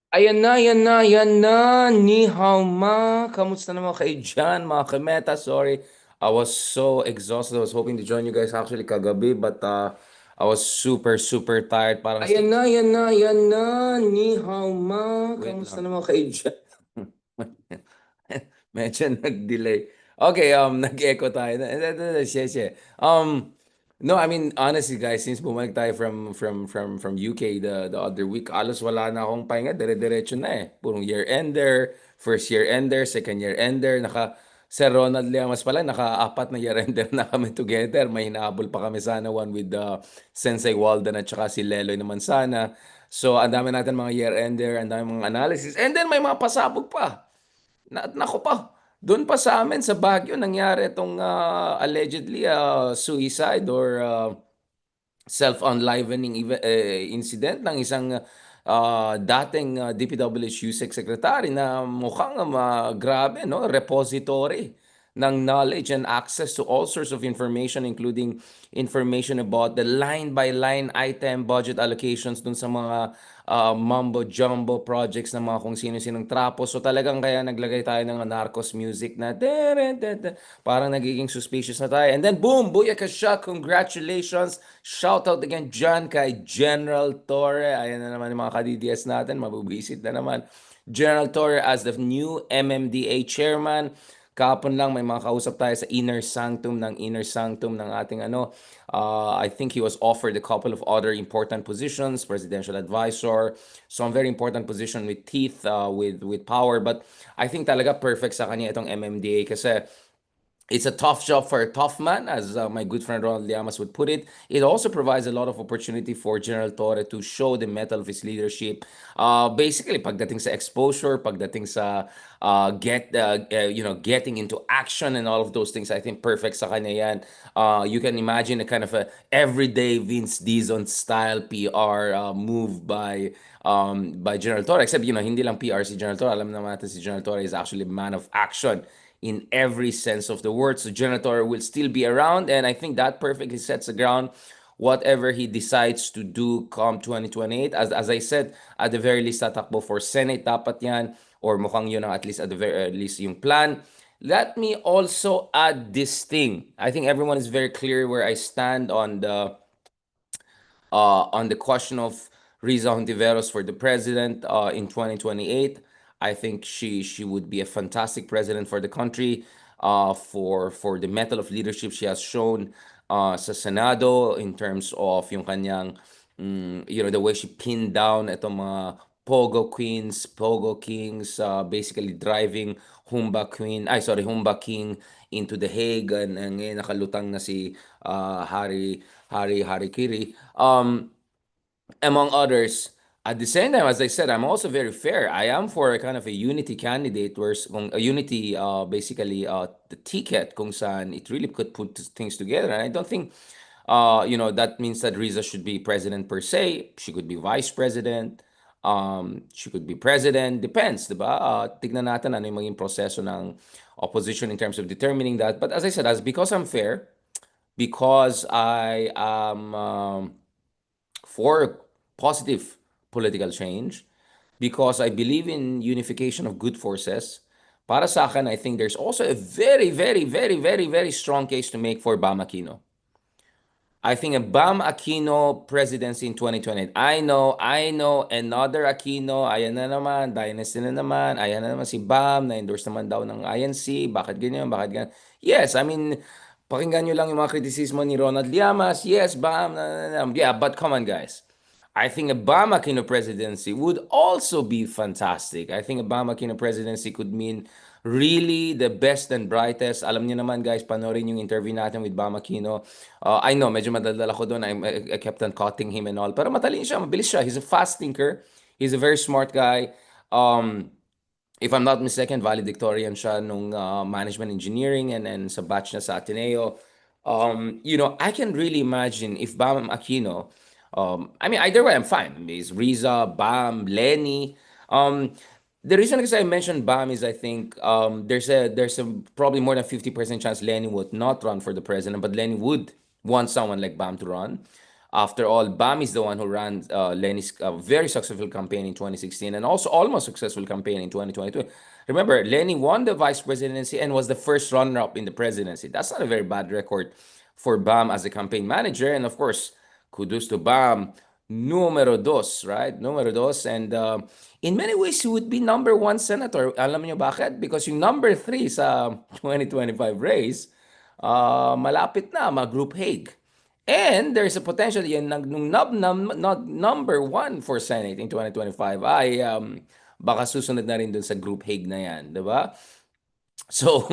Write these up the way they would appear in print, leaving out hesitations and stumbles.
Ayan na, ayan na, ayan na. Ni hao ma. Kamusta naman kayo dyan, mga kameta? Sorry, I was so exhausted. I was hoping to join you guys actually kagabi, but I was super, super tired. Parang ayan na, ayan na, ayan na. Ni hao ma. Wait Kamusta lang naman kayo dyan? Medyo nag-delay. Okay, nag-echo tayo. Sheshe. No, I mean honestly guys, since bumalik tayo from UK the other week, alos wala na akong pahinga, dire-diretso na eh. Purong year-ender, first year-ender, second year-ender, Sir Ronald Llamas pala, naka-apat na year-ender na kami together. May hinahabol pa kami sana, one with Sensei Walden at saka si Leloy naman sana. So, ang dami natin mga year-ender, ang dami mga analysis. And then may mga pasabog pa. Nako pa, doon pa sa amin sa Baguio nangyari itong allegedly suicide or self-enlivening incident ng isang dating DPWH Secretary na mukhang grabe, no? Repository ng knowledge and access to all sorts of information including information about the line-by-line item budget allocations dun sa mga mumbo-jumbo projects ng mga kung sino-sinong trapo. So talagang kaya naglagay tayo ng narcos music na parang nagiging suspicious na tayo. And then boom, booyaka siya, congratulations. Shout out again dyan kay General Torre. Ayan na naman yung mga ka-DDS natin, mabubisit na naman. General Torre as the new MMDA chairman. Kahapon lang may mga kausap tayo sa inner sanctum ng ating ano. I think he was offered a couple of other important positions, presidential advisor, some very important position with teeth, with power. But I think talaga perfect sa kanya itong MMDA kasi it's a tough job for a tough man, as my good friend Ronald Llamas would put it. It also provides a lot of opportunity for General Torre to show the mettle of his leadership. Basically, pagdating sa exposure, pagdating sa getting into action and all of those things, I think perfect sa kanya yan. You can imagine a kind of a everyday Vince Dizon style PR move by General Torre. Except, hindi lang PR si General Torre. Alam naman natin si General Torre is actually a man of action in every sense of the word. So Janitor will still be around, and I think that perfectly sets the ground whatever he decides to do come 2028. As I said, at the very least, tatakbo for Senate, dapat yan, or mukhang yun ang at least at the very least yung plan. Let me also add this thing. I think everyone is very clear where I stand on the question of Riza Hontiveros for the president in 2028. I think she would be a fantastic president for the country, for the mettle of leadership she has shown sa Senado in terms of yung kanyang the way she pinned down itong mga Pogo Queens, Pogo Kings, basically driving Humba King into The Hague, and ngayon nakalutang na si Hari Kiri. Among others. At the same time, as I said, I'm also very fair. I am for a kind of a unity candidate, where a unity, basically, the ticket kung saan it really could put things together. And I don't think, that means that Riza should be president per se. She could be vice president. She could be president. Depends, di ba? Tignan natin ano yung maging proseso ng opposition in terms of determining that. But as I said, because I'm fair, because I am for positive political change, because I believe in unification of good forces. Para sa akin, I think there's also a very, very, very, very, very strong case to make for Bam Aquino. I think a Bam Aquino presidency in 2020. I know, another Aquino, ayan na naman, dynasty na naman, ayan na naman si Bam, na-endorse naman daw ng INC, bakit ganyan, bakit ganyan. Yes, I mean, pakinggan nyo lang yung mga kritisismo ni Ronald Llamas, yes, Bam, yeah, but come on guys. I think a Bam Aquino presidency would also be fantastic. I think a Bam Aquino presidency could mean really the best and brightest. Alam niyo naman guys, panoorin yung interview natin with Bam Aquino. I know, medyo madaldal ako doon. I kept on cutting him and all. Pero matalino siya, mabilis siya. He's a fast thinker. He's a very smart guy. Um, if I'm not mistaken, valedictorian siya nung management engineering and sa batch na sa Ateneo. I can really imagine if Bam Aquino, I mean, either way, I'm fine. It's Riza, Bam, Lenny. Um, the reason because I mentioned Bam is I think there's a probably more than 50% chance Lenny would not run for the president, but Lenny would want someone like Bam to run. After all, Bam is the one who ran Lenny's very successful campaign in 2016 and also almost successful campaign in 2022. Remember, Lenny won the vice presidency and was the first runner-up in the presidency. That's not a very bad record for Bam as a campaign manager. And of course, kudos to Bam, numero dos, right? Numero dos. And in many ways, he would be number one senator. Alam niyo bakit? Because yung number three sa 2025 race, malapit na, mag-group Hague. And there's a potential yan nung number one for Senate in 2025 ay baka susunod na rin dun sa group Hague na yan, di ba? So,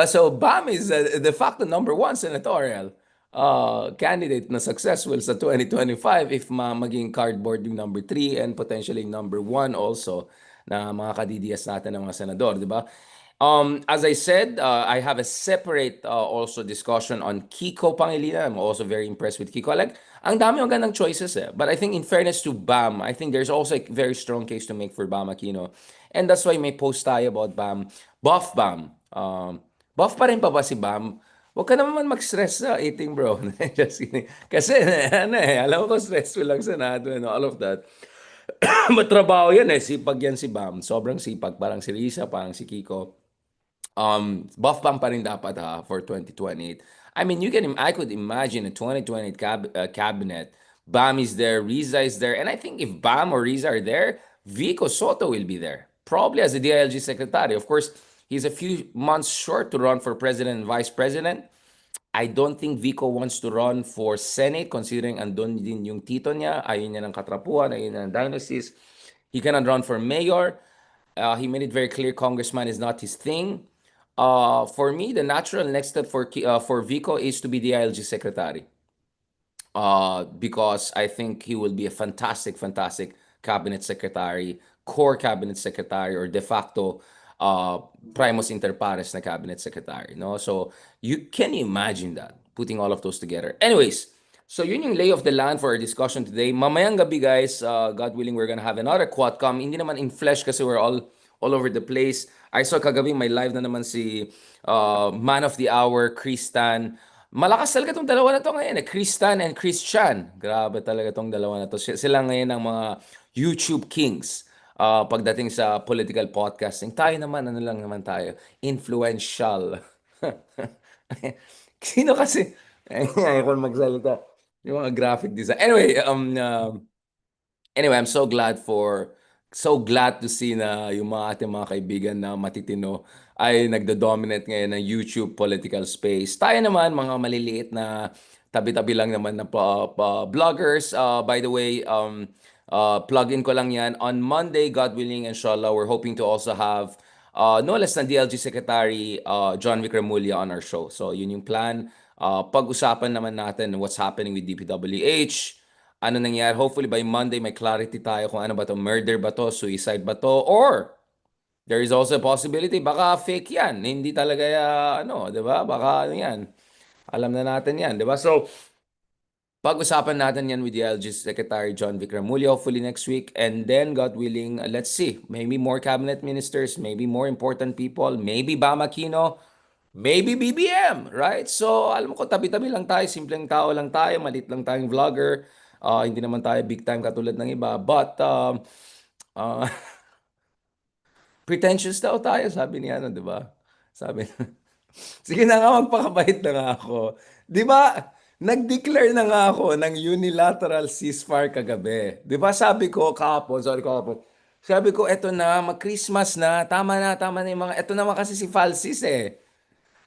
so Bam is de facto number one senatorial candidate na successful sa 2025 if maging cardboard yung number three and potentially number one also na mga kadidiyas natin ng mga senador, di ba? As I said, I have a separate also discussion on Kiko Pangilinan. I'm also very impressed with Kiko. Like, ang dami magandang choices eh. But I think in fairness to Bam, I think there's also a very strong case to make for Bam Aquino. And that's why may post tayo about Bam. Buff Bam. Buff pa rin pa ba si Bam? Huwag ka naman mag-stress sa eating, bro. Just kidding. Kasi, ano eh, alam ko stressful lang sa Senado and all of that. Matrabaho yan eh. Sipag yan si Bam. Sobrang sipag. Parang si Risa, parang si Kiko. Buff bang pa rin dapat for 2028. I mean, I could imagine a 2028 cabinet. Bam is there, Riza is there, and I think if Bam or Riza are there, Vico Soto will be there, probably as the DILG secretary. Of course, he's a few months short to run for president and vice president. I don't think Vico wants to run for Senate considering andun din yung tito niya, ayun niya ng katrapuhan, ayun niya ng dynasties. He cannot run for mayor. He made it very clear congressman is not his thing. For me, the natural next step for Vico is to be the ILG secretary. Because I think he will be a fantastic, fantastic cabinet secretary, core cabinet secretary, or de facto primus inter pares na cabinet secretary. No, so you can imagine that putting all of those together. Anyways, so yun yung lay of the land for our discussion today. Mamayang gabi, guys, God willing, we're gonna have another quadcom. Hindi naman in flesh kasi we're all over the place. I saw kagabi may live na naman si Man of the Hour, Kristan. Malakas talaga itong dalawa na to ngayon eh. Kristan and Christian. Grabe talaga itong dalawa na to. Sila ngayon ang mga YouTube kings pagdating sa political podcasting. Tayo naman, ano lang naman tayo? Influential. Sino kasi? Ayaw ko magsalita. Yung mga graphic design. Anyway, I'm so glad to see na yung mga ating mga kaibigan na matitino ay nagdo-dominate ngayon ng YouTube political space. Tayo naman, mga maliliit na tabi-tabi lang naman na vloggers. By the way, plug-in ko lang yan. On Monday, God willing, inshallah, we're hoping to also have no less than DLG Secretary John Vic Remulla on our show. So yun yung plan. Pag-usapan naman natin what's happening with DPWH. Ano nangyari? Hopefully by Monday may clarity tayo kung ano ba to, murder ba to, suicide ba to, or there is also a possibility baka fake yan. Hindi talaga ano, 'di ba? Baka ano yan. Alam na natin yan, 'di ba? So pag-usapan natin yan with the LG Secretary John Vic Remulla hopefully next week, and then God willing, let's see, maybe more cabinet ministers, maybe more important people, maybe Bam Aquino, maybe BBM, right? So, alam ko, tabi-tabi lang tayo, simpleng tao lang tayo, malit lang tayong vlogger. Hindi naman tayo big time katulad ng iba. But, uh, pretentious daw tayo, sabi niya, ano, di ba? Sabi, sige na nga, magpakabait na nga ako. Di ba, nag-declare na nga ako ng unilateral ceasefire kagabi. Di ba, sabi ko kahapon, sabi ko, eto na, mag-Christmas na yung mga, eto naman kasi si Falsis eh.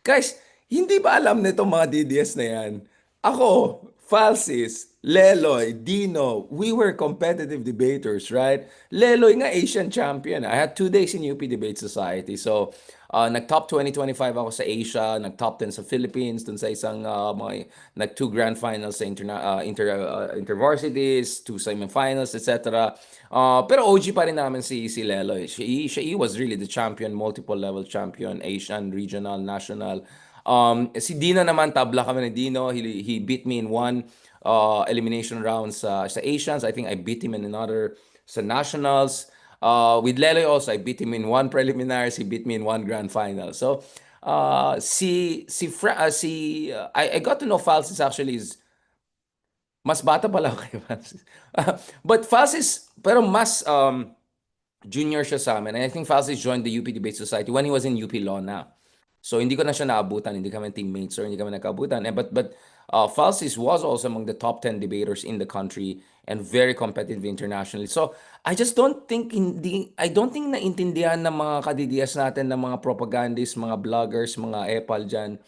Guys, hindi ba alam nitong mga DDS na yan? Ako, Falsis, Leloy, Dino, we were competitive debaters, right? Leloy nga Asian champion. I had 2 days in UP Debate Society. So, nag-top 2025 ako sa Asia, nag-top 10 sa Philippines, dun sa isang nag-2 grand finals sa intervarsities, 2 semifinals, etc. Pero OG pa rin namin si Leloy. He was really the champion, multiple level champion, Asian, regional, national. Si Dino naman, tabla kami ni Dino. He beat me in one elimination round sa Asians. I think I beat him in another sa nationals. With Leloy also, I beat him in one preliminaries. He beat me in one grand final. So, I got to know Falsis actually is Mas bata pala ako kay Francis. But Francis, pero mas junior siya sa amin. And I think Francis joined the UP Debate Society when he was in UP Law na. So hindi ko na siya naabutan, hindi kami teammates or hindi kami nagkaabutan. But Francis was also among the top 10 debaters in the country and very competitive internationally. So I don't think naintindihan ng mga kadidiyas natin ng mga propagandists, mga bloggers, mga epal dyan,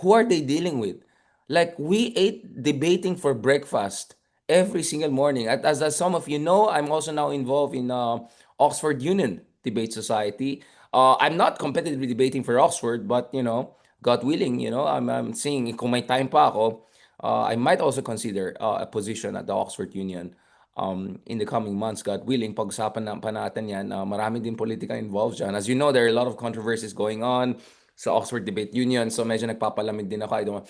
who are they dealing with? Like we ate debating for breakfast every single morning. As some of you know, I'm also now involved in Oxford Union Debate Society. I'm not competitively debating for Oxford, but God willing, I'm seeing kung may time pa ako, I might also consider a position at the Oxford Union in the coming months, God willing. Pag-usapan na pa natin yan. Marami din politika involved dyan. As you know, there are a lot of controversies going on sa Oxford Debate Union. So medyo nagpapalamig din ako.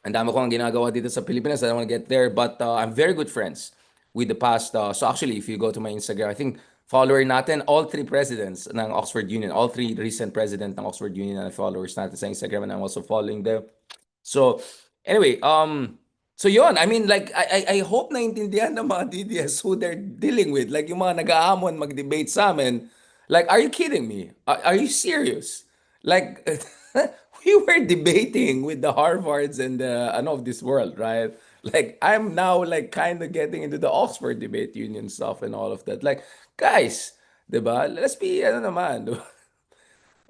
Ang dami ko ang ginagawa dito sa Pilipinas. I don't want to get there. But I'm very good friends with the past. So actually, if you go to my Instagram, I think follower natin, all three presidents ng Oxford Union, all three recent president ng Oxford Union na followers natin sa Instagram, and I'm also following them. So, anyway, so yon, I mean, like, I hope naintindihan ng mga DDS who they're dealing with. Like, yung mga nag-aamon mag-debate sa amin. Like, are you kidding me? Are you serious? Like, we were debating with the Harvards and the, ano, of this world, right? Like, I'm now, like, kind of getting into the Oxford Debate Union stuff and all of that. Like, guys, diba? Let's be, ano naman, diba?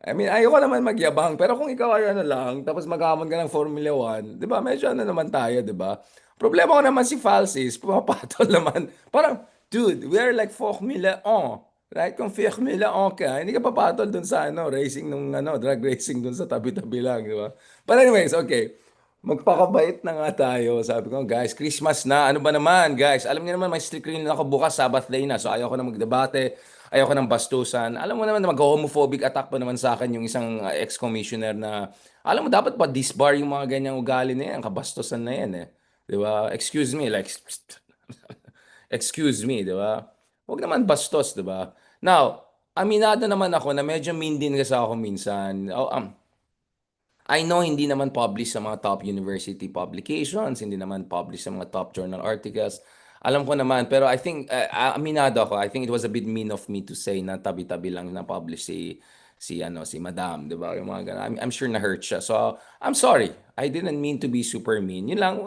I mean, ayoko naman magyabang, pero kung ikaw ay ano lang, tapos maghamon ka ng Formula 1, di ba, medyo ano naman tayo, di ba? Problema ko naman si Falsis, pumapatol naman. Parang, dude, we are like Formula 1. Right? Kung Formula 1 ka, hindi ka papatol dun sa ano, racing nung ano, drag racing dun sa tabi-tabi lang, di ba? But anyways, okay. Magpakabait na nga tayo. Sabi ko, guys, Christmas na. Ano ba naman, guys? Alam niyo naman, may strict rule na ako bukas, Sabbath day na. So, ayaw ko na magdebate. Ayaw ko ng bastusan. Alam mo naman, mag-homophobic attack pa naman sa akin yung isang ex-commissioner na, alam mo, dapat pa disbar yung mga ganyang ugali na yan. Kabastusan na yan eh. Di ba? Excuse me, like, excuse me, di ba? Huwag naman bastos, di ba? Now, aminado naman ako na medyo mean din kasi ako minsan. I know hindi naman published sa mga top university publications, hindi naman published sa mga top journal articles. Alam ko naman, pero I think, aminado ako, I think it was a bit mean of me to say na tabi-tabi lang na publish si Madam, di ba? Yung mga ganun. I'm sure na-hurt siya. So, I'm sorry. I didn't mean to be super mean. Yun lang.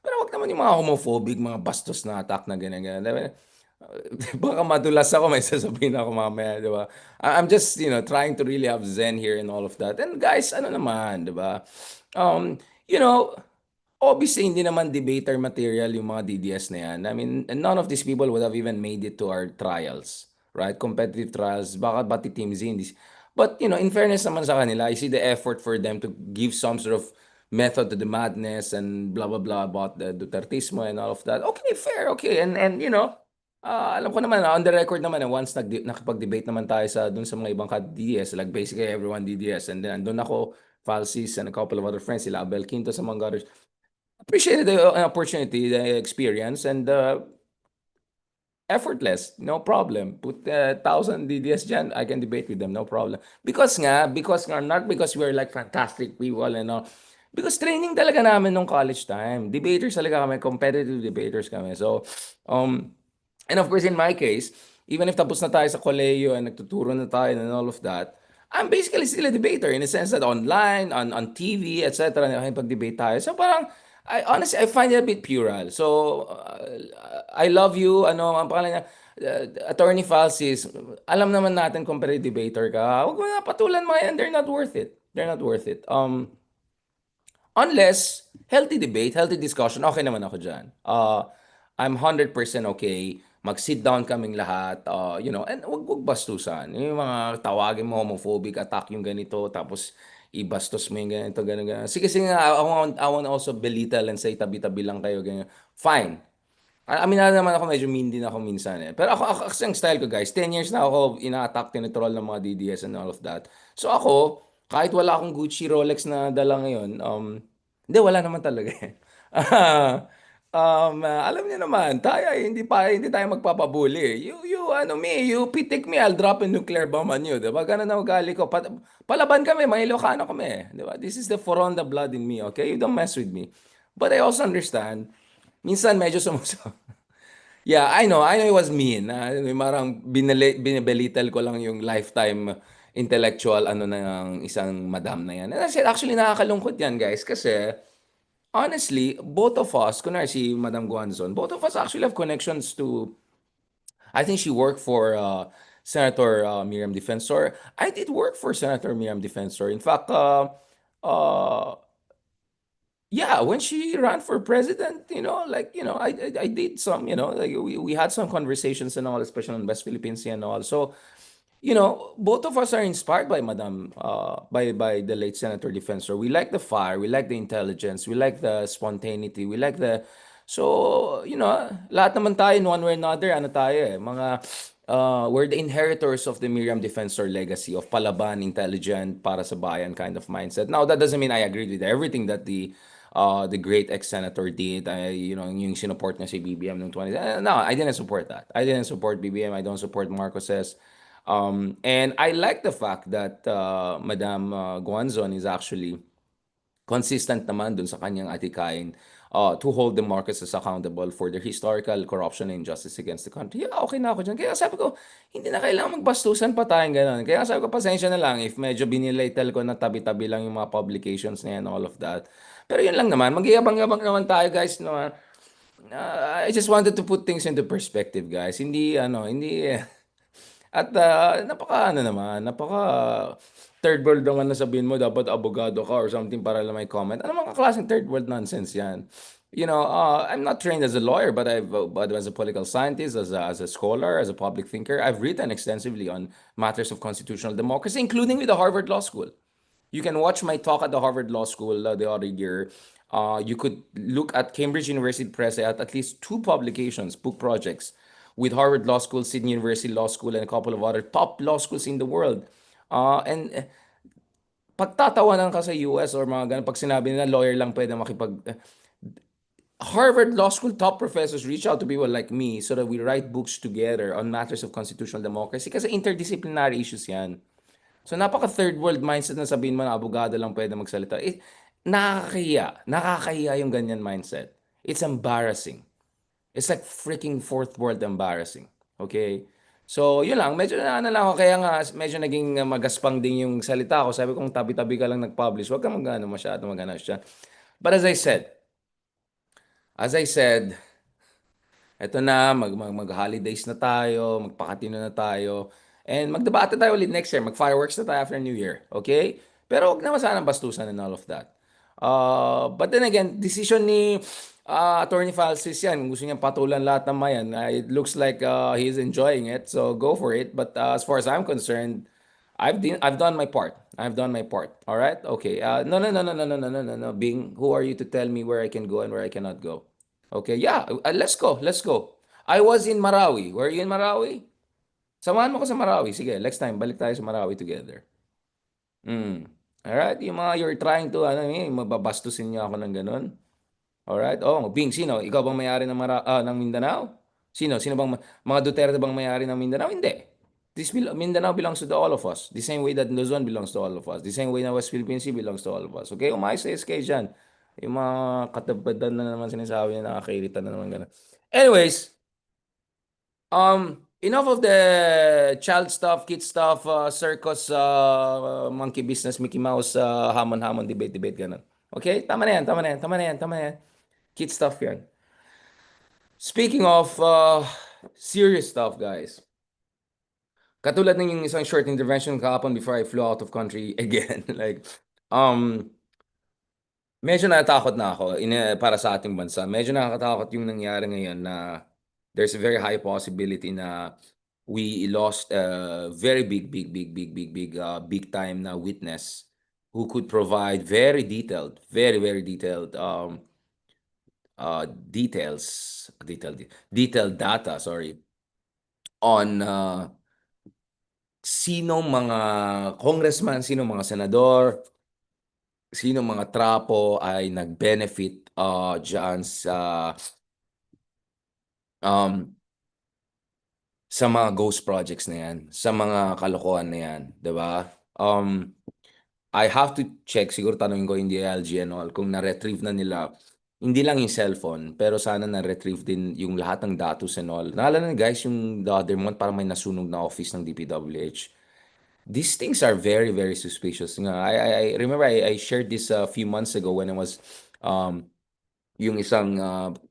Pero wag naman yung mga homophobic, mga bastos na attack na ganyan-ganyan. Baka madulas ako, may sasabihin ako mamaya, di ba? I'm just, trying to really have zen here and all of that. And guys, ano naman, di ba? Um, you know, Obviously, hindi naman debater material yung mga DDS na yan. I mean, none of these people would have even made it to our trials, right? Competitive trials, baka bati Team Z, hindi. But, in fairness naman sa kanila, I see the effort for them to give some sort of method to the madness and blah, blah, blah about the Dutertismo and all of that. Okay, fair, okay. And alam ko naman, on the record naman, once nakipag-debate naman tayo dun sa mga ibang ka-DDS, like basically everyone DDS, and then andun ako, Falsis, and a couple of other friends, sila Abel Quinto, sa mga others, appreciated the opportunity, the experience, and effortless, no problem. Put 1,000 DDS dyan, I can debate with them, no problem. Because nga, not because we're like fantastic people and all. Because training talaga namin nung college time. Debaters talaga kami, competitive debaters kami. So, and of course, in my case, even if tapos na tayo sa koleyo and nagtuturo na tayo and all of that, I'm basically still a debater in the sense that online, on TV, etc. Nakikipag-debate tayo. So parang, honestly, I find it a bit puerile. So, I love you, ang pangalan niya, Attorney Falsis, alam naman natin kung debater ka, huwag mo na patulan mga yan, they're not worth it. They're not worth it. Unless, healthy debate, healthy discussion, okay naman ako dyan. I'm 100% okay. Mag-sit down kaming lahat, and wag bastusan. Yung mga tawagin mo, homophobic attack yung ganito, tapos ibastos mo yung ganito, ganito. Sige, sige nga, I want also belittle and say tabi-tabi lang kayo, ganyan. Fine. Aminado naman ako, medyo mean din ako minsan eh. Pero ako kasi ang style ko guys, 10 years na ako ina-attack, tinitroll ng mga DDS and all of that. So ako, kahit wala akong Gucci Rolex na dala ngayon, hindi, wala naman talaga eh. Alam niyo naman, hindi tayo magpapabuli eh. You pitik me, I'll drop a nuclear bomb on you. Diba? Ganun na ugali ko. Palaban kami, mga Ilocano kami. Diba? This is the Foronda blood in me, okay? You don't mess with me. But I also understand minsan medyo sumuso. Yeah, I know it was mean. Marang binibelittle ko lang yung lifetime intellectual ano ng isang madam na yan. And I said, actually, nakakalungkot yan, guys. Kasi, honestly, both of us, kunwari si Madam Guanzon, both of us actually have connections to, I think she worked for Senator Miriam Defensor. I did work for Senator Miriam Defensor. In fact, uh, yeah, when she ran for president, like, I did some, like we had some conversations and all, especially on West Philippines Sea and all. So, both of us are inspired by by the late Senator Defensor. We like the fire, we like the intelligence, we like the spontaneity, we like so, lahat naman tayo in one way or another, ano tayo we're the inheritors of the Miriam Defensor legacy of palaban, intelligent, para sa bayan kind of mindset. Now, that doesn't mean I agreed with everything that the great ex-senator did. Yung sinuport niya si BBM noong 20. No, I didn't support that. I didn't support BBM. I don't support Marcoses. And I like the fact that Madam Guanzon is actually consistent naman dun sa kanyang atikain to hold the Marcoses accountable for their historical corruption and injustice against the country. Yeah, okay na ako dyan. Kaya sabi ko, hindi na kailangan magbastusan pa tayong gano'n. Kaya sabi ko, pasensya na lang if medyo binilaitel ko na tabi-tabi lang yung mga publications na yan, all of that. Pero yun lang naman, magyabang-yabang naman tayo, guys. No? I just wanted to put things into perspective, guys. Hindi, at napaka third world naman na sabihin mo dapat abogado ka or something para lang may comment. Ano mga klaseng third world nonsense yan? I'm not trained as a lawyer, but as a political scientist, as a scholar, as a public thinker, I've written extensively on matters of constitutional democracy, including with the Harvard Law School. You can watch my talk at the Harvard Law School the other year. You could look at Cambridge University Press at least two publications, book projects, with Harvard Law School, Sydney University Law School, and a couple of other top law schools in the world. And pagtatawanan ka sa US or mga ganun, pag sinabi nila lawyer lang pwede Harvard Law School top professors reach out to people like me so that we write books together on matters of constitutional democracy kasi interdisciplinary issues yan. So napaka third world mindset na sabihin mo na abogado lang pwede magsalita. Nakakahiya. Nakakahiya yung ganyan mindset. It's embarrassing. It's like freaking fourth world embarrassing. Okay? So, yun lang. Medyo na lang ako. Kaya nga, medyo naging magaspang din yung salita ko. Sabi kong tabi-tabi ka lang nag-publish. Huwag ka masyado magano siya. But as I said, eto na, mag-holidays na tayo, magpakatino na tayo, and magdebate tayo ulit next year, mag-fireworks na tayo after New Year, okay? Pero wag naman sana bastusan and all of that. But then again, decision ni Attorney Falsis yan, kung gusto niyang patulan lahat ng mayan, it looks like he's enjoying it, so go for it. But as far as I'm concerned, I've done my part. I've done my part. All right? Okay. No, no, no, no, no, no, no, no, no, no. Bing, who are you to tell me where I can go and where I cannot go? Okay, yeah. Let's go. Let's go. I was in Marawi. Were you in Marawi? Samahan mo ko sa Marawi. Sige, next time, balik tayo sa Marawi together. Mm. Alright? You're trying to, mababastusin niyo ako ng ganun. Alright? Oh, Bing, sino? Ikaw bang may-ari ng Mindanao? Sino? Sino bang, mga Duterte bang may-ari ng Mindanao? Hindi. Mindanao belongs to all of us. The same way that Luzon belongs to all of us. The same way na West Philippine Sea belongs to all of us. Okay? Umayos sa SK dyan. Yung mga katabadan na naman sinasabi niya, nakakairita na naman gano'n. Anyways, enough of the child stuff, kid stuff, circus, monkey business, Mickey Mouse, hamon-hamon, debate, gano'n. Okay? Tama na yan, tama na yan, tama na yan, tama na yan. Kid stuff yan. Speaking of serious stuff, guys. Katulad ng yung isang short intervention kahapon before I flew out of country again. Like, medyo natakot na ako para sa ating bansa. Medyo nakakatakot yung nangyari ngayon na there's a very high possibility na we lost a very big time na witness who could provide very detailed, very detailed detailed data, sorry, on sino mga congressman, sino mga senador, sino mga trapo ay nag-benefit diyan sa mga ghost projects na yan, sa mga kalokohan na yan, 'di ba? I have to check, siguro tanungin ko yung DILG and all, kung na-retrieve na nila Hindi lang yung cellphone, pero sana na-retrieve din yung lahat ng datos and all. Naalala na guys, yung the other month, parang may nasunog na office ng DPWH. These things are very, very suspicious. Nga, I remember I shared this a few months ago when I was um, yung isang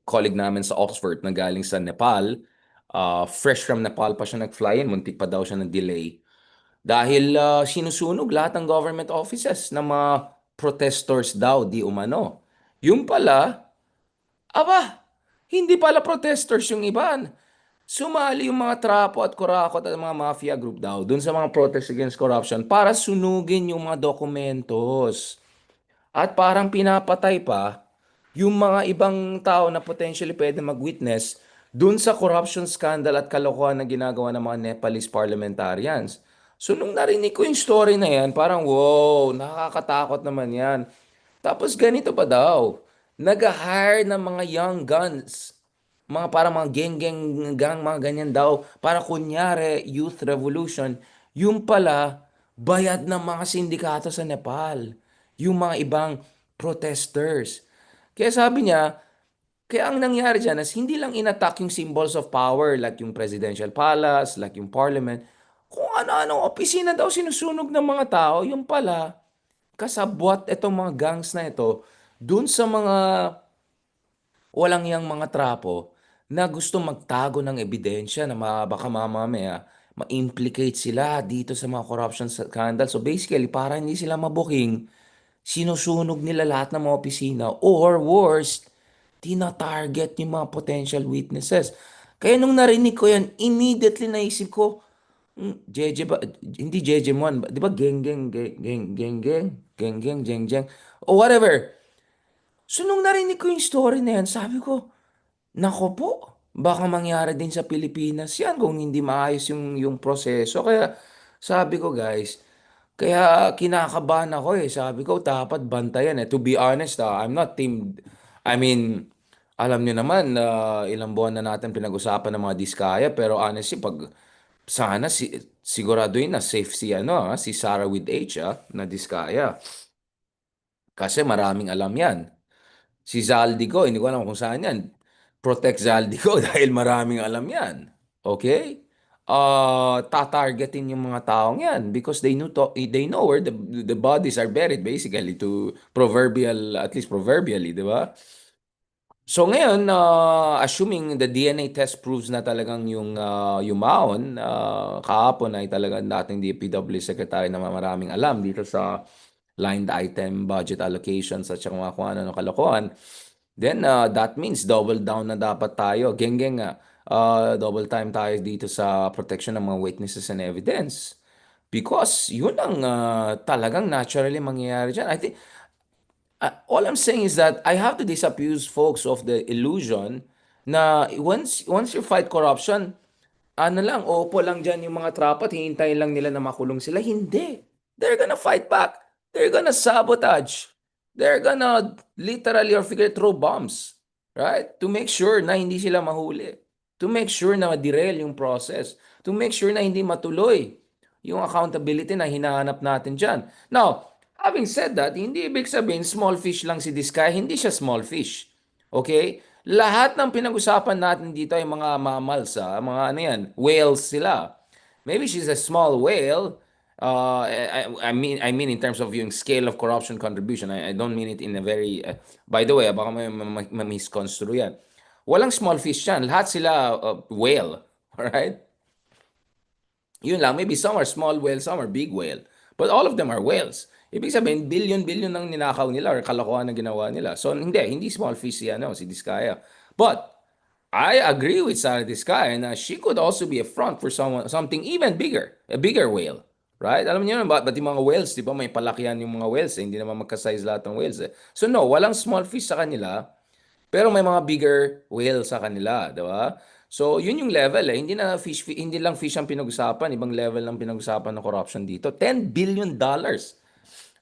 colleague namin sa Oxford na galing sa Nepal. Fresh from Nepal pa siya nag-fly in, muntik pa daw siya ng delay. Dahil sinusunog lahat ng government offices ng mga protesters daw, di umano. Yung pala, aba, hindi pala protesters yung iba. Sumali yung mga trapo at kurakot at mga mafia group daw dun sa mga protest against corruption para sunugin yung mga dokumentos. At parang pinapatay pa yung mga ibang tao na potentially pwede mag-witness dun sa corruption scandal at kalokohan na ginagawa ng mga Nepalese parliamentarians. So nung narinig ko yung story na yan, parang wow, nakakatakot naman yan. Tapos ganito pa daw, nag-hire ng mga young guns. Mga parang mga gang, mga ganyan daw. Para kunyari, youth revolution. Yung pala, bayad ng mga sindikato sa Nepal. Yung mga ibang protesters. Kaya sabi niya, kaya ang nangyari dyan is hindi lang inattack yung symbols of power like yung presidential palace, like yung parliament. Kung ano-ano, opisina daw sinusunog ng mga tao, yung pala, kasabwat itong mga gangs na ito dun sa mga walang yang mga trapo na gusto magtago ng ebidensya na baka mamaya ma-implicate sila dito sa mga corruption scandal. So basically, para hindi sila mabuking, sinusunog nila lahat ng mga opisina or worst, tina-target yung mga potential witnesses. Kaya nung narinig ko yan, immediately naisip ko, Jeje ba? Hindi Jeje Mon. Di ba geng, o whatever. So nung narinig ko yung story na yan, sabi ko, nako po, baka mangyari din sa Pilipinas yan kung hindi maayos yung proseso. Kaya sabi ko guys, kaya kinakabahan ako eh. Sabi ko, dapat bantayan eh. To be honest, I'm not team, I mean, alam niyo naman, ilang buwan na natin pinag-usapan ng mga diskaya, pero honestly, pag sana siguraduhin na safe si si Sarah with H na diskaya. Kasi maraming alam yan. Si Zaldico, hindi ko alam kung saan yan. Protect Zaldico dahil maraming alam yan. Okay? Tatargetin yung mga taong yan because they know where the bodies are buried basically to proverbial, at least proverbially, di ba? So ngayon, assuming the DNA test proves na talagang yung Maon, kahapon ay talagang dating DPW Secretary na maraming alam dito sa lined item budget allocations at saka mga kung ano kalokohan, then that means double down na dapat tayo. Geng-geng nga, double time tayo dito sa protection ng mga witnesses and evidence. Because yun ang talagang naturally mangyayari dyan. I think, all I'm saying is that I have to disabuse folks of the illusion na once you fight corruption, ano lang, opo lang dyan yung mga trapat, hihintayin lang nila na makulong sila. Hindi. They're gonna fight back. They're gonna sabotage. They're gonna literally or figure throw bombs. Right? To make sure na hindi sila mahuli. To make sure na ma-derail yung process. To make sure na hindi matuloy yung accountability na hinahanap natin dyan. Now, having said that, hindi ibig sabihin small fish lang si Diskaya. Hindi siya small fish. Okay? Lahat ng pinag-usapan natin dito ay mga mammals, mga ano yan, whales sila. Maybe she's a small whale. I mean in terms of yung scale of corruption contribution. I don't mean it in a very, by the way, baka may misconstrue yan. Walang small fish yan. Lahat sila whale. Alright? Yun lang, maybe some are small whales, some are big whale. But all of them are whales. Ibig sabihin, billion-billion ang ninakaw nila or kalokohan na ginawa nila. So, hindi small fish si Diskaya. But, I agree with Sarah Diskaya na she could also be a front for something even bigger, a bigger whale. Right? Alam niyo naman, ba't yung mga whales, di ba may palakihan yung mga whales, hindi naman magka-size lahat ng whales. So no, walang small fish sa kanila, pero may mga bigger whale sa kanila, di ba? So, yun yung level eh. Hindi lang fish ang pinag-usapan, ibang level lang pinag-usapan ng corruption dito. $10 billion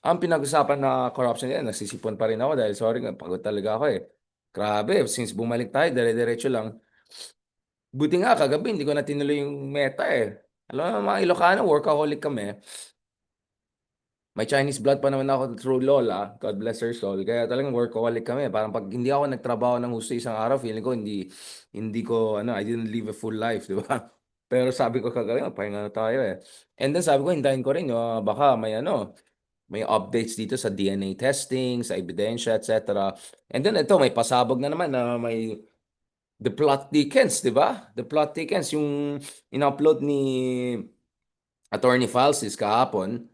ang pinag-usapan na corruption yan. Nasisipon pa rin ako dahil sorry, pagod talaga ako eh. Grabe, since bumalik tayo, dire-diretso lang. Buti nga kagabi, hindi ko na tinuloy yung meta eh. Alam mo, mga Ilocano, workaholic kami. may Chinese blood pa naman ako through Lola, God bless her soul. Kaya talagang workaholic kami. Parang pag hindi ako nagtrabaho ng gusto isang araw, feeling ko hindi ko I didn't live a full life, di ba? Pero sabi ko kagabi, pahinga na tayo eh. And then sabi ko, hintayin ko rin, baka may updates dito sa DNA testing, sa ebidensya, etc. And then ito, may pasabog na naman na may the plot thickens, di ba? The plot thickens, yung in-upload ni Attorney Falsis kahapon,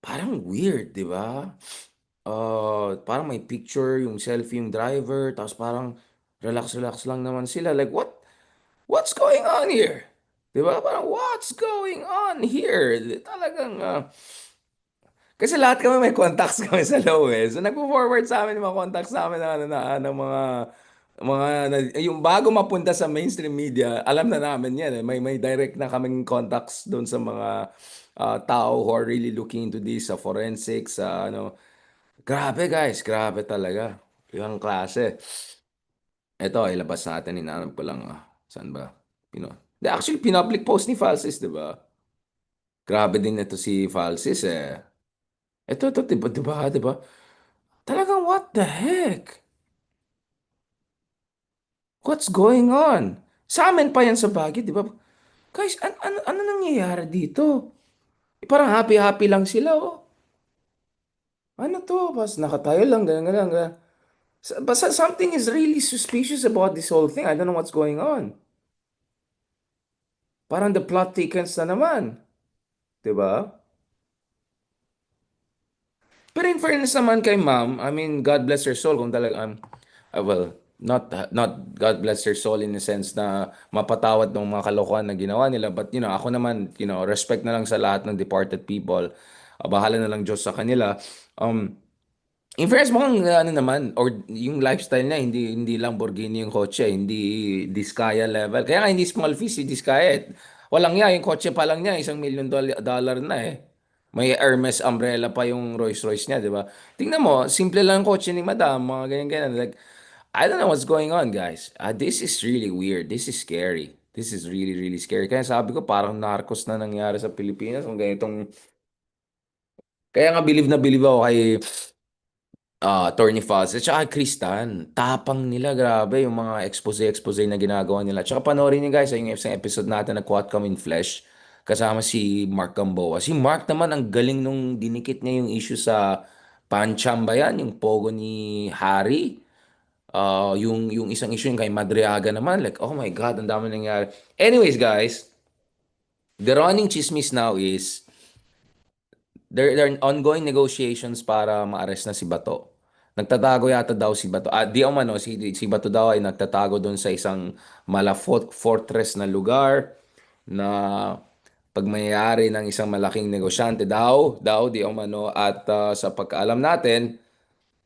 parang weird, di ba? Parang may picture, yung selfie, yung driver, tapos parang relax-relax lang naman sila. Like, what's going on here? Di ba? Parang, what's going on here? Talagang, kasi lahat kami may contacts kami sa low eh. So nagpo-forward sa amin yung mga contacts namin ng yung bago mapunta sa mainstream media, alam na namin yan eh. May direct na kaming contacts doon sa mga tao who are really looking into this sa forensics, sa ano. Grabe guys, grabe talaga. Yung klase. Ito, ilabas natin, hinanap ko lang saan ba? Pino. Actually, pinopublic post ni Falsis, di ba? Grabe din ito si Falsis eh. Ito, di ba? Talagang what the heck? What's going on? Sa amin pa yan sa Baguio, di ba? Guys, ano nangyayari dito? Parang happy-happy lang sila, oh. Ano to? Pas nakatayo lang, ganyan, ganyan, ganyan. Basta something is really suspicious about this whole thing. I don't know what's going on. Parang the plot thickens na naman. Di ba? Pero in fairness naman kay ma'am, I mean, God bless her soul kung talaga, well, not God bless her soul in the sense na mapatawad ng mga kalokohan na ginawa nila. But, ako naman, respect na lang sa lahat ng departed people. Bahala na lang Diyos sa kanila. Um, In fairness, mukhang ano naman, or yung lifestyle niya, hindi Lamborghini yung kotse, hindi Discaya level. Kaya nga hindi small fish si Discaya. Walang niya, yung kotse pa lang niya, $1 million na eh. May Hermes umbrella pa yung Rolls Royce niya, di ba? Tingnan mo, simple lang ang kotse ni Madam, mga ganyan-ganyan. Like, I don't know what's going on, guys. This is really weird. This is scary. This is really, really scary. Kaya sabi ko, parang narcos na nangyari sa Pilipinas. Kung ganitong. Kaya nga, believe na believe ako kay Attorney Fawcett, tsaka Kristan, tapang nila, grabe, yung mga expose na ginagawa nila. Tsaka panoorin niyo guys, yung isang episode natin na Quad Come in Flesh, kasama si Mark Gamboa. Si Mark naman, ang galing nung dinikit niya yung issue sa Pancham ba yan, yung pogo ni Harry. Yung isang issue yung kay Madriaga naman, like, oh my God, ang dami nangyari. Anyways guys, the running chismis now is, there are ongoing negotiations para ma-arrest na si Bato. Nagtatago yata daw si Bato. Di umano, si Bato daw ay nagtatago doon sa isang fortress na lugar na pag mayayari ng isang malaking negosyante daw, di umano. At sa pagkaalam natin,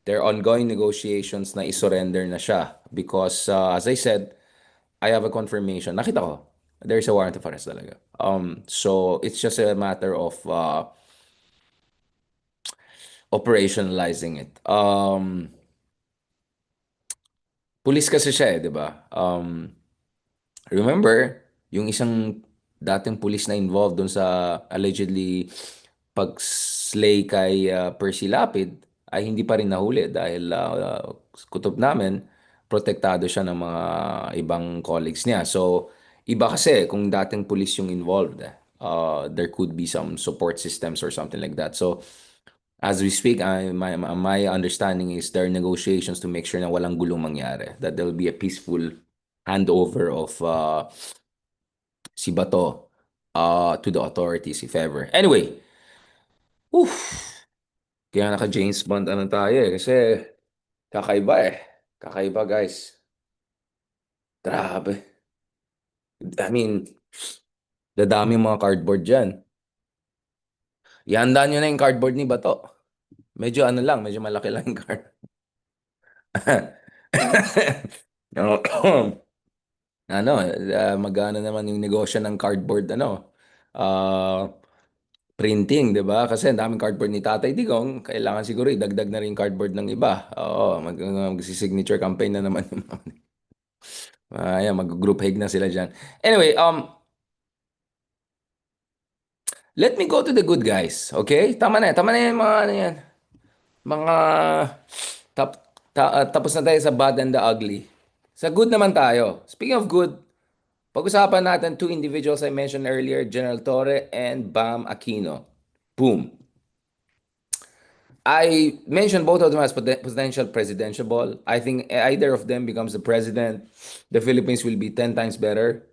there are ongoing negotiations na isurrender na siya. Because, as I said, I have a confirmation. Nakita ko, there's a warrant of arrest talaga. So, it's just a matter of operationalizing it. Police kasi siya eh, di ba? Remember, yung isang dating police na involved doon sa allegedly pag-slay kay Percy Lapid ay hindi pa rin nahuli dahil kutob namin, protektado siya ng mga ibang colleagues niya. So, iba kasi kung dating police yung involved. There could be some support systems or something like that. So, as we speak, my understanding is there are negotiations to make sure na walang gulong mangyari. That there will be a peaceful handover of si Bato to the authorities if ever. Anyway, oof, kaya naka-James Bond ano tayo eh. Kasi kakaiba eh. Kakaiba guys. Grabe. I mean, dadami yung mga cardboard dyan. Ihanda nyo na yung cardboard ni Bato. Medyo ano lang, medyo malaki lang yung card. Magana naman yung negosyo ng cardboard, ah, printing, 'di ba? Kasi ang daming cardboard ni Tatay Digong, kailangan siguro idagdag na rin yung cardboard ng iba. Oo, magsi-signature campaign na naman yung mga. Ayan, mag-group hug na sila diyan. Anyway, Let me go to the good guys, okay? Tama na yan, mga ano yan. Mga tapos na tayo sa bad and the ugly. Sa good naman tayo. Speaking of good, pag-usapan natin two individuals I mentioned earlier, General Torre and Bam Aquino. Boom. I mentioned both of them as potential presidential ball. I think either of them becomes the president, the Philippines will be 10 times better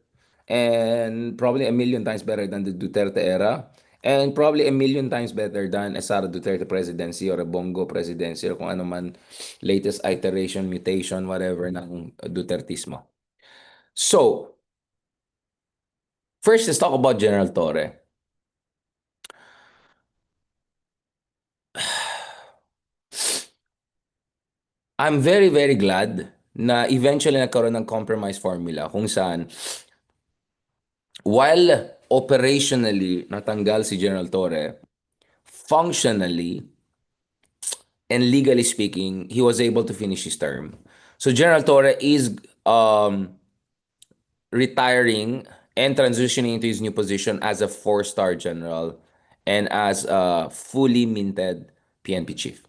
and probably a million times better than the Duterte era and probably a million times better than a Sara Duterte presidency or a Bongo presidency or kung ano man latest iteration, mutation, whatever ng Dutertismo. So, first let's talk about General Torre. I'm very, very glad na eventually nagkaroon ng compromise formula kung saan while operationally natanggal si General Torre, functionally and legally speaking, he was able to finish his term. So General Torre is retiring and transitioning into his new position as a four-star general and as a fully minted PNP chief.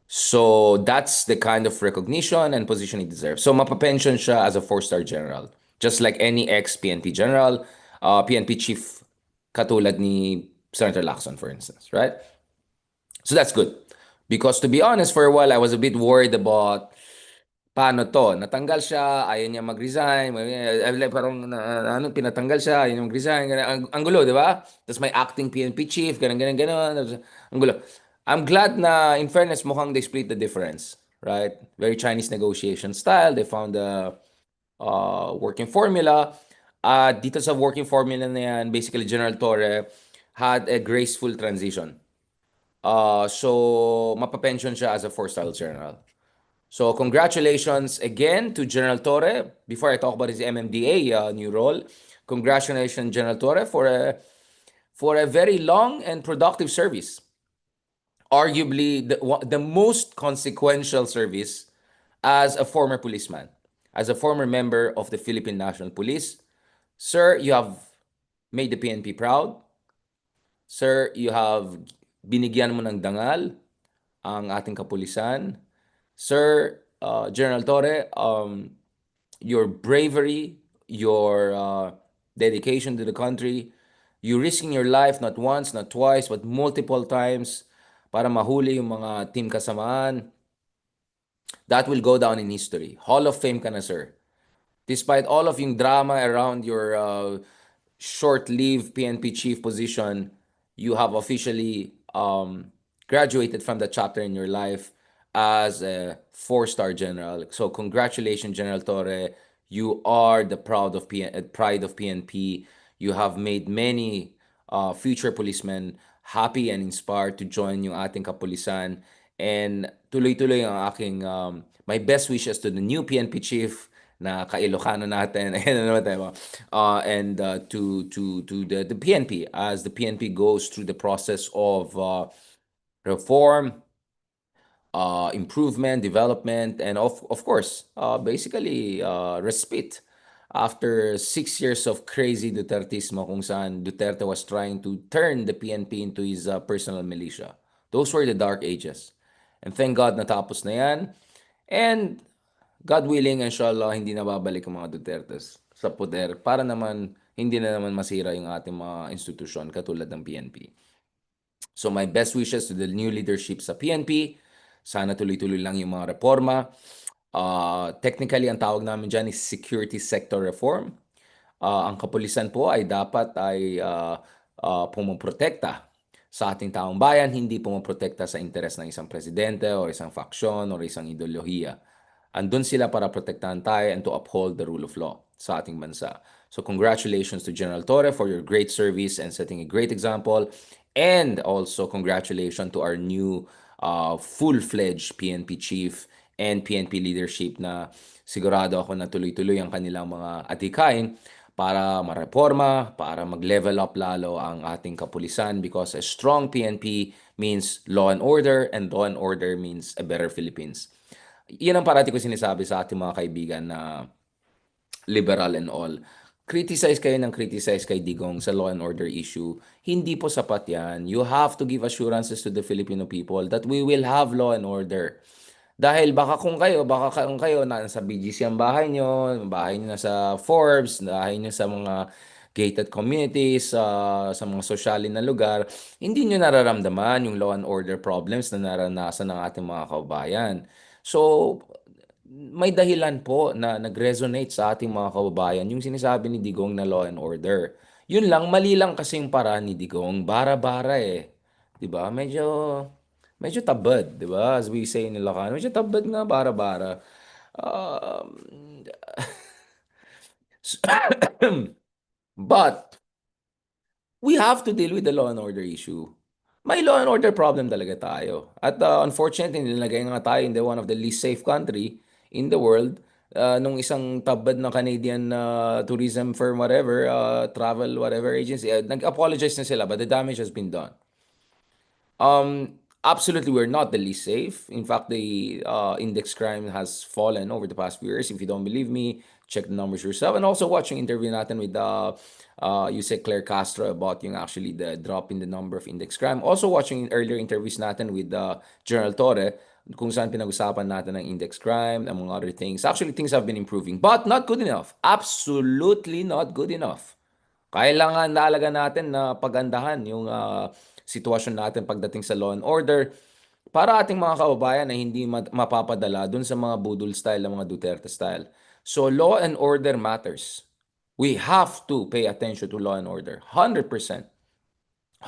So that's the kind of recognition and position he deserves. So mapapension siya as a four-star general. Just like any ex-PNP general, PNP chief katulad ni Senator Lacson, for instance, right? So that's good. Because to be honest, for a while, I was a bit worried about paano to. Natanggal siya, ayaw niya mag-resign. Parang ano, pinatanggal siya, ayaw niya mag-resign. Ganun. Ang gulo, di ba? Tapos may acting PNP chief, ganun, ganun, ganun. Ang gulo. I'm glad na, in fairness, mukhang they split the difference. Right? Very Chinese negotiation style. They found a working formula. Dito sa working formula na yan, basically General Torre had a graceful transition. So, mapapension siya as a four-star general. So, congratulations again to General Torre. Before I talk about his MMDA new role, congratulations, General Torre, for a very long and productive service. Arguably, the most consequential service as a former policeman, as a former member of the Philippine National Police. Sir, you have made the PNP proud. Sir, you have binigyan mo ng dangal ang ating kapulisan. Sir, General Torre, your bravery, your dedication to the country, you risking your life not once, not twice, but multiple times para mahuli yung mga team kasamaan, that will go down in history. Hall of Fame ka na, sir. Despite all of yung drama around your short-lived PNP chief position, you have officially graduated from the chapter in your life as a four-star general. So congratulations, General Torre. You are the pride of PNP. You have made many future policemen happy and inspired to join yung ating kapulisan. And tuloy-tuloy ang aking my best wishes to the new PNP chief na ka-Ilocano natin. Ayan na naman tayo. And to the PNP as the PNP goes through the process of reform, improvement, development, and of course, basically respite. After 6 years of crazy Dutertismo kung saan Duterte was trying to turn the PNP into his personal militia. Those were the dark ages. And thank God natapos na yan. And God willing, inshallah, hindi na babalik ang mga Dutertes sa poder para naman hindi na naman masira yung ating mga institusyon katulad ng PNP. So my best wishes to the new leadership sa PNP. Sana tuloy-tuloy lang yung mga reforma. Technically, ang tawag namin dyan is security sector reform. Ang kapulisan po ay dapat ay pumoprotekta sa ating taong bayan, hindi pumoprotekta sa interes ng isang presidente o isang faksyon o isang ideolohiya. Andun sila para protektahan tayo and to uphold the rule of law sa ating bansa. So congratulations to General Torre for your great service and setting a great example. And also congratulations to our new full-fledged PNP chief and PNP leadership na sigurado ako na tuloy-tuloy ang kanilang mga adhikain para mareforma, para mag-level up lalo ang ating kapulisan because a strong PNP means law and order means a better Philippines. Yan ang parati ko sinasabi sa ating mga kaibigan na liberal and all. criticize kayo ng criticize kay Digong sa law and order issue. Hindi po sapat yan. You have to give assurances to the Filipino people that we will have law and order. Dahil baka kung kayo nasa BGC ang bahay nyo nasa Forbes, bahay nyo sa mga gated communities, sa mga sosyalin na lugar, hindi nyo nararamdaman yung law and order problems na naranasan ng ating mga kababayan. So, may dahilan po na nag-resonate sa ating mga kababayan yung sinasabi ni Digong na law and order. Yun lang, mali lang kasi yung paraan ni Digong. Bara-bara eh. 'Di ba? Medyo tabad, 'di ba? As we say in Ilocano, medyo tabad nga bara-bara. Um, but we have to deal with the law and order issue. May law and order problem talaga tayo. At unfortunately, nilagay nga tayo in one of the least safe country in the world. Nung isang tabad na Canadian tourism firm, whatever, travel, whatever agency, nag-apologize na sila, but the damage has been done. Absolutely, we're not the least safe. In fact, the index crime has fallen over the past few years. If you don't believe me, check the numbers yourself. And also watching interview natin with you say Claire Castro about yung actually the drop in the number of index crime. Also watching earlier interviews natin with General Torre kung saan pinag-usapan natin ng index crime, among other things. Actually, things have been improving, but not good enough. Absolutely not good enough. Kailangan naalaga natin na pagandahan yung sitwasyon natin pagdating sa law and order para ating mga kababayan na hindi mapapadala dun sa mga budol style, ng mga Duterte style. So law and order matters. We have to pay attention to law and order. 100%. 100%.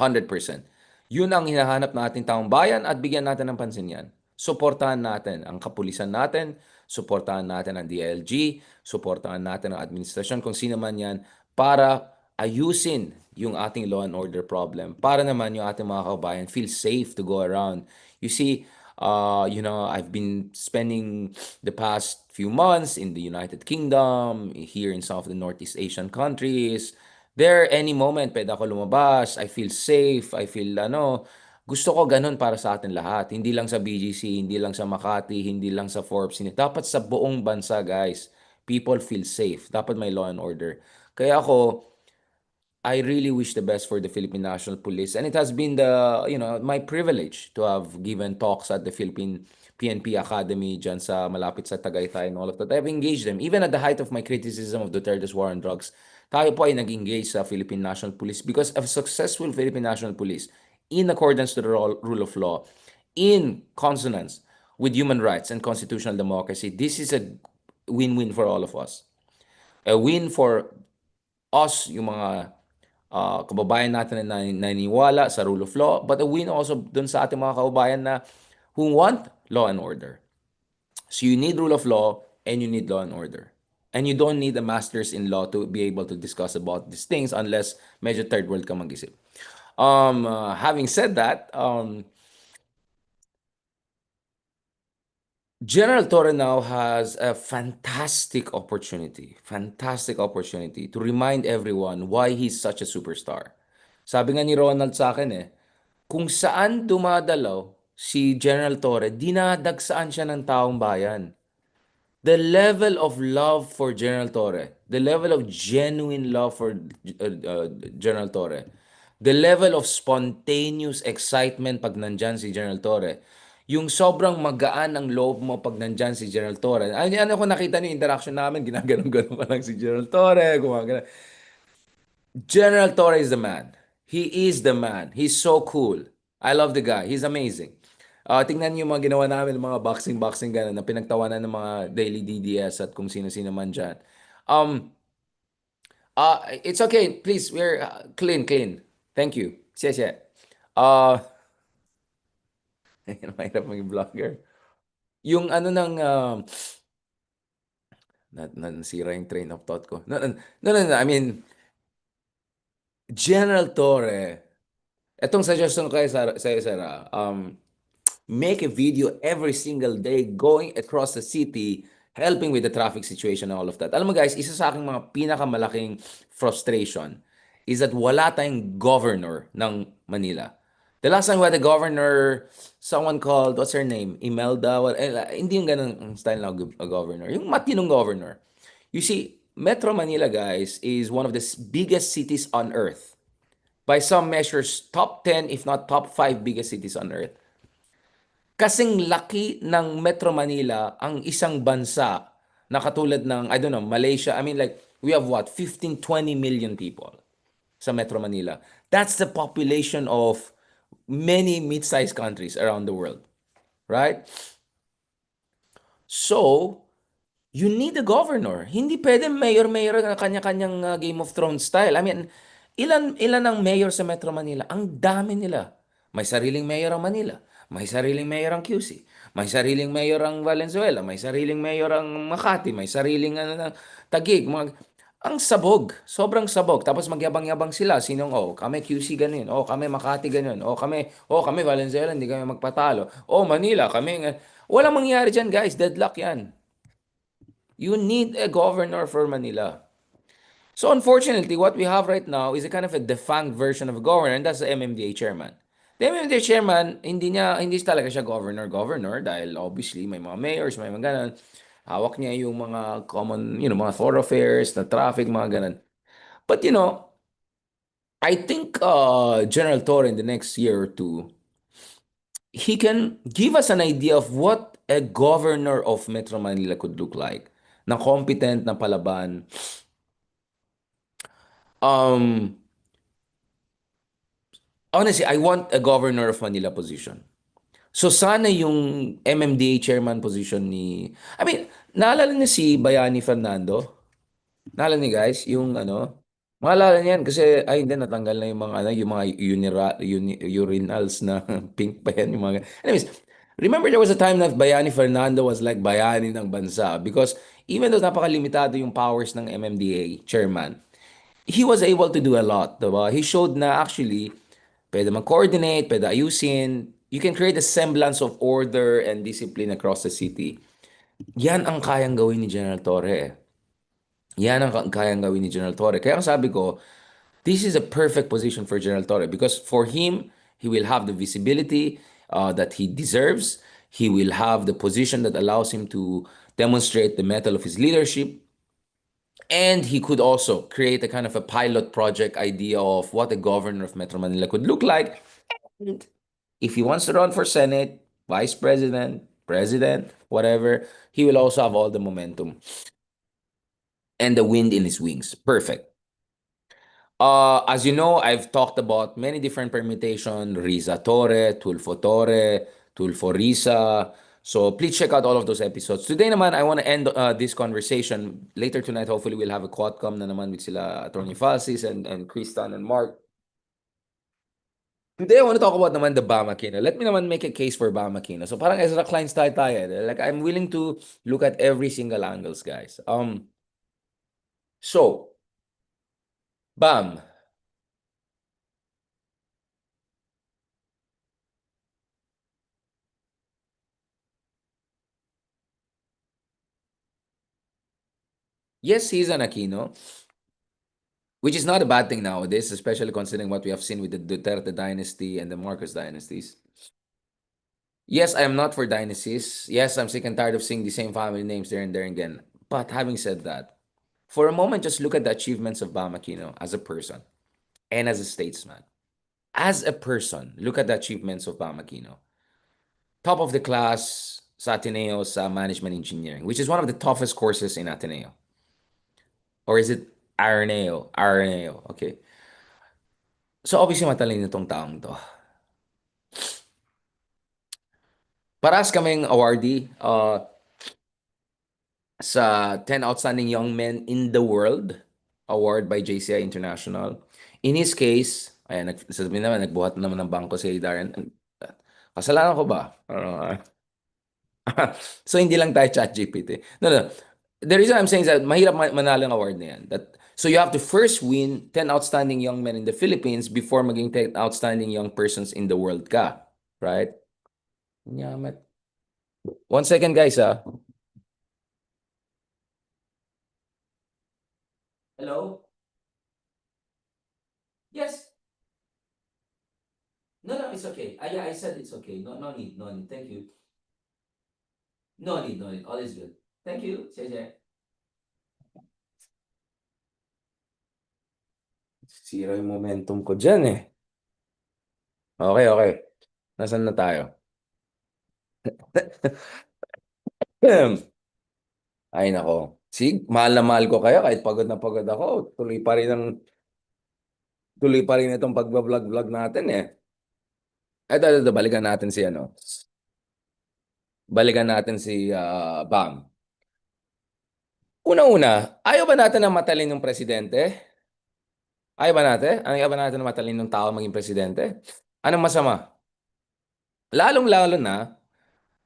Yun ang hinahanap nating taong bayan at bigyan natin ng pansin yan. Suportahan natin ang kapulisan natin, suportahan natin ang DLG, suportahan natin ang administrasyon, kung sino man yan, para ayusin yung ating law and order problem. Para naman yung ating mga kababayan feel safe to go around. You see, I've been spending the past few months in the United Kingdom, here in some of the Northeast Asian countries. There, any moment, pwede ako lumabas. I feel safe. I feel, gusto ko ganun para sa atin lahat. Hindi lang sa BGC, hindi lang sa Makati, hindi lang sa Forbes. Hindi. Dapat sa buong bansa, guys. People feel safe. Dapat may law and order. Kaya ako, I really wish the best for the Philippine National Police, and it has been my privilege to have given talks at the Philippine PNP Academy dyan sa malapit sa Tagaytay and all of that. I've engaged them. Even at the height of my criticism of Duterte's war on drugs, tayo po ay nag-engage sa Philippine National Police because a successful Philippine National Police, in accordance to the rule of law, in consonance with human rights and constitutional democracy, this is a win-win for all of us. A win for us, yung mga kababayan natin na naniniwala sa rule of law, but a win also dun sa ating mga kababayan na who want law and order. So you need rule of law and you need law and order. And you don't need a master's in law to be able to discuss about these things unless medyo third world ka mag-isip. Having said that, General Torre now has a fantastic opportunity to remind everyone why he's such a superstar. Sabi nga ni Ronald sa akin kung saan dumadalaw si General Torre, dinadagsaan siya ng taong bayan. The level of love for General Torre, the level of genuine love for General Torre, the level of spontaneous excitement pag nandyan si General Torre, yung sobrang magaan ang loob mo pag nandyan si General Torre. Ano ko nakita niyo interaction namin, ginaganon-ganon pa lang si General Torre, gumagana. General Torre is the man. He is the man. He's so cool. I love the guy. He's amazing. Tingnan niyo yung mga ginawa namin, mga boxing gano'n, na pinagtawanan ng mga daily DDS at kung sino-sino man dyan. It's okay. Please, we're clean. Thank you. 谢谢. Mahirap maging vlogger. Yung ano ng, nasira yung train of thought ko. No. I mean, General Torre, etong suggestion ko sa'yo, Sarah, make a video every single day going across the city, helping with the traffic situation and all of that. Alam mo guys, isa sa aking mga pinakamalaking frustration is that wala tayong governor ng Manila. The last time we had a governor, someone called, what's her name? Mmda? Hindi yung ganun style na governor. Yung matinong governor. You see, Metro Manila, guys, is one of the biggest cities on earth. By some measures, top 10, if not top 5 biggest cities on earth. Kasing laki ng Metro Manila ang isang bansa na katulad ng, I don't know, Malaysia. I mean, like, we have what, 15, 20 million people sa Metro Manila. That's the population of many mid-sized countries around the world, right? So, you need a governor. Hindi pwede mayor-mayor na kanya-kanyang Game of Thrones style. I mean, ilan ang mayor sa Metro Manila? Ang dami nila. May sariling mayor ang Manila. May sariling mayor ang QC. May sariling mayor ang Valenzuela. May sariling mayor ang Makati. May sariling Taguig. Ang sabog. Sobrang sabog. Tapos magyabang-yabang sila. Sinong, kami QC ganun. Kami Makati ganun. Kami Valenzuela, hindi kami magpatalo. Manila, kami. Walang mangyayari dyan, guys. Deadlock yan. You need a governor for Manila. So unfortunately, what we have right now is a kind of a defunct version of a governor, and that's the MMDA chairman. The MMDA chairman, hindi talaga siya governor dahil obviously may mga mayors, may mga ganun. Hawak niya yung mga common, mga thoroughfares, na traffic, mga ganun. But I think General Torre in the next year or two, he can give us an idea of what a governor of Metro Manila could look like. Na competent, na palaban. Um, Honestly, I want a governor of Manila position. So sana yung MMDA chairman position I mean, naalala niyo si Bayani Fernando? Naalala niyo guys, yung maalala niyan kasi, ay hindi, natanggal na yung mga, yung mga urinals na pink pa yan, yung mga, anyways, remember there was a time that Bayani Fernando was like bayani ng bansa because even though napakalimitado yung powers ng MMDA chairman, he was able to do a lot, diba? He showed na actually, pwede mag-coordinate, pwede ayusin. You can create a semblance of order and discipline across the city. Yan ang kayang gawin ni General Torre. Yan ang kayang gawin ni General Torre. Kaya ang sabi ko, this is a perfect position for General Torre because for him, he will have the visibility that he deserves. He will have the position that allows him to demonstrate the mettle of his leadership. And he could also create a kind of a pilot project idea of what a governor of Metro Manila could look like. And if he wants to run for Senate, Vice President, President, whatever, he will also have all the momentum and the wind in his wings. Perfect. As you know, I've talked about many different permutations, Riza Torre, Tulfo Torre, Tulfo Risa. So please check out all of those episodes. Today naman, I want to end this conversation. Later tonight, hopefully, we'll have a quadcom na naman with sila Attorney Falsis and Kristan and Mark. Today, I want to talk about naman the Bamakino. Let me naman make a case for Bamakino. So parang Ezra Klein style tayo. Like I'm willing to look at every single angles, guys. So, Bam. Yes, he's an Aquino, which is not a bad thing nowadays, especially considering what we have seen with the Duterte dynasty and the Marcos dynasties. Yes, I am not for dynasties. Yes, I'm sick and tired of seeing the same family names there and there again. But having said that, for a moment, just look at the achievements of Bam Aquino as a person and as a statesman. As a person, look at the achievements of Bam Aquino. Top of the class sa Ateneo sa management engineering, which is one of the toughest courses in Ateneo. Or is it Araneo? Araneo, okay. So obviously matalino itong taong to. Paras kaming awardee sa 10 Outstanding Young Men in the World award by JCI International. In his case, ayan, sasabihin naman, nagbuhat naman ng bangko si Darren. Kasalanan ko ba? So hindi lang tayo ChatGPT. No, no. The reason I'm saying is that mahirap manalo ng award na yan. So you have to first win 10 outstanding young men in the Philippines before maging 10 outstanding young persons in the world ka. Right? Nyamat. 1 second, guys, ah. Hello? Yes. No, no, it's okay. Yeah, I said it's okay. No, no need, no need. Thank you. No need, no need. All is good. Thank you. Say. Zero yung momentum ko dyan eh. Okay, okay. Nasaan na tayo? Ay nako. Mahal na mahal ko kayo kahit pagod na pagod ako. Tuloy pa rin itong pagbablog-vlog natin eh. Ito, balikan natin si ano. Balikan natin si Bam. Una-una, ayaw ba natin ng matalinong presidente? Ayaw ba natin? Ayaw ba natin ng matalinong tao maging presidente? Anong masama? Lalong-lalo na,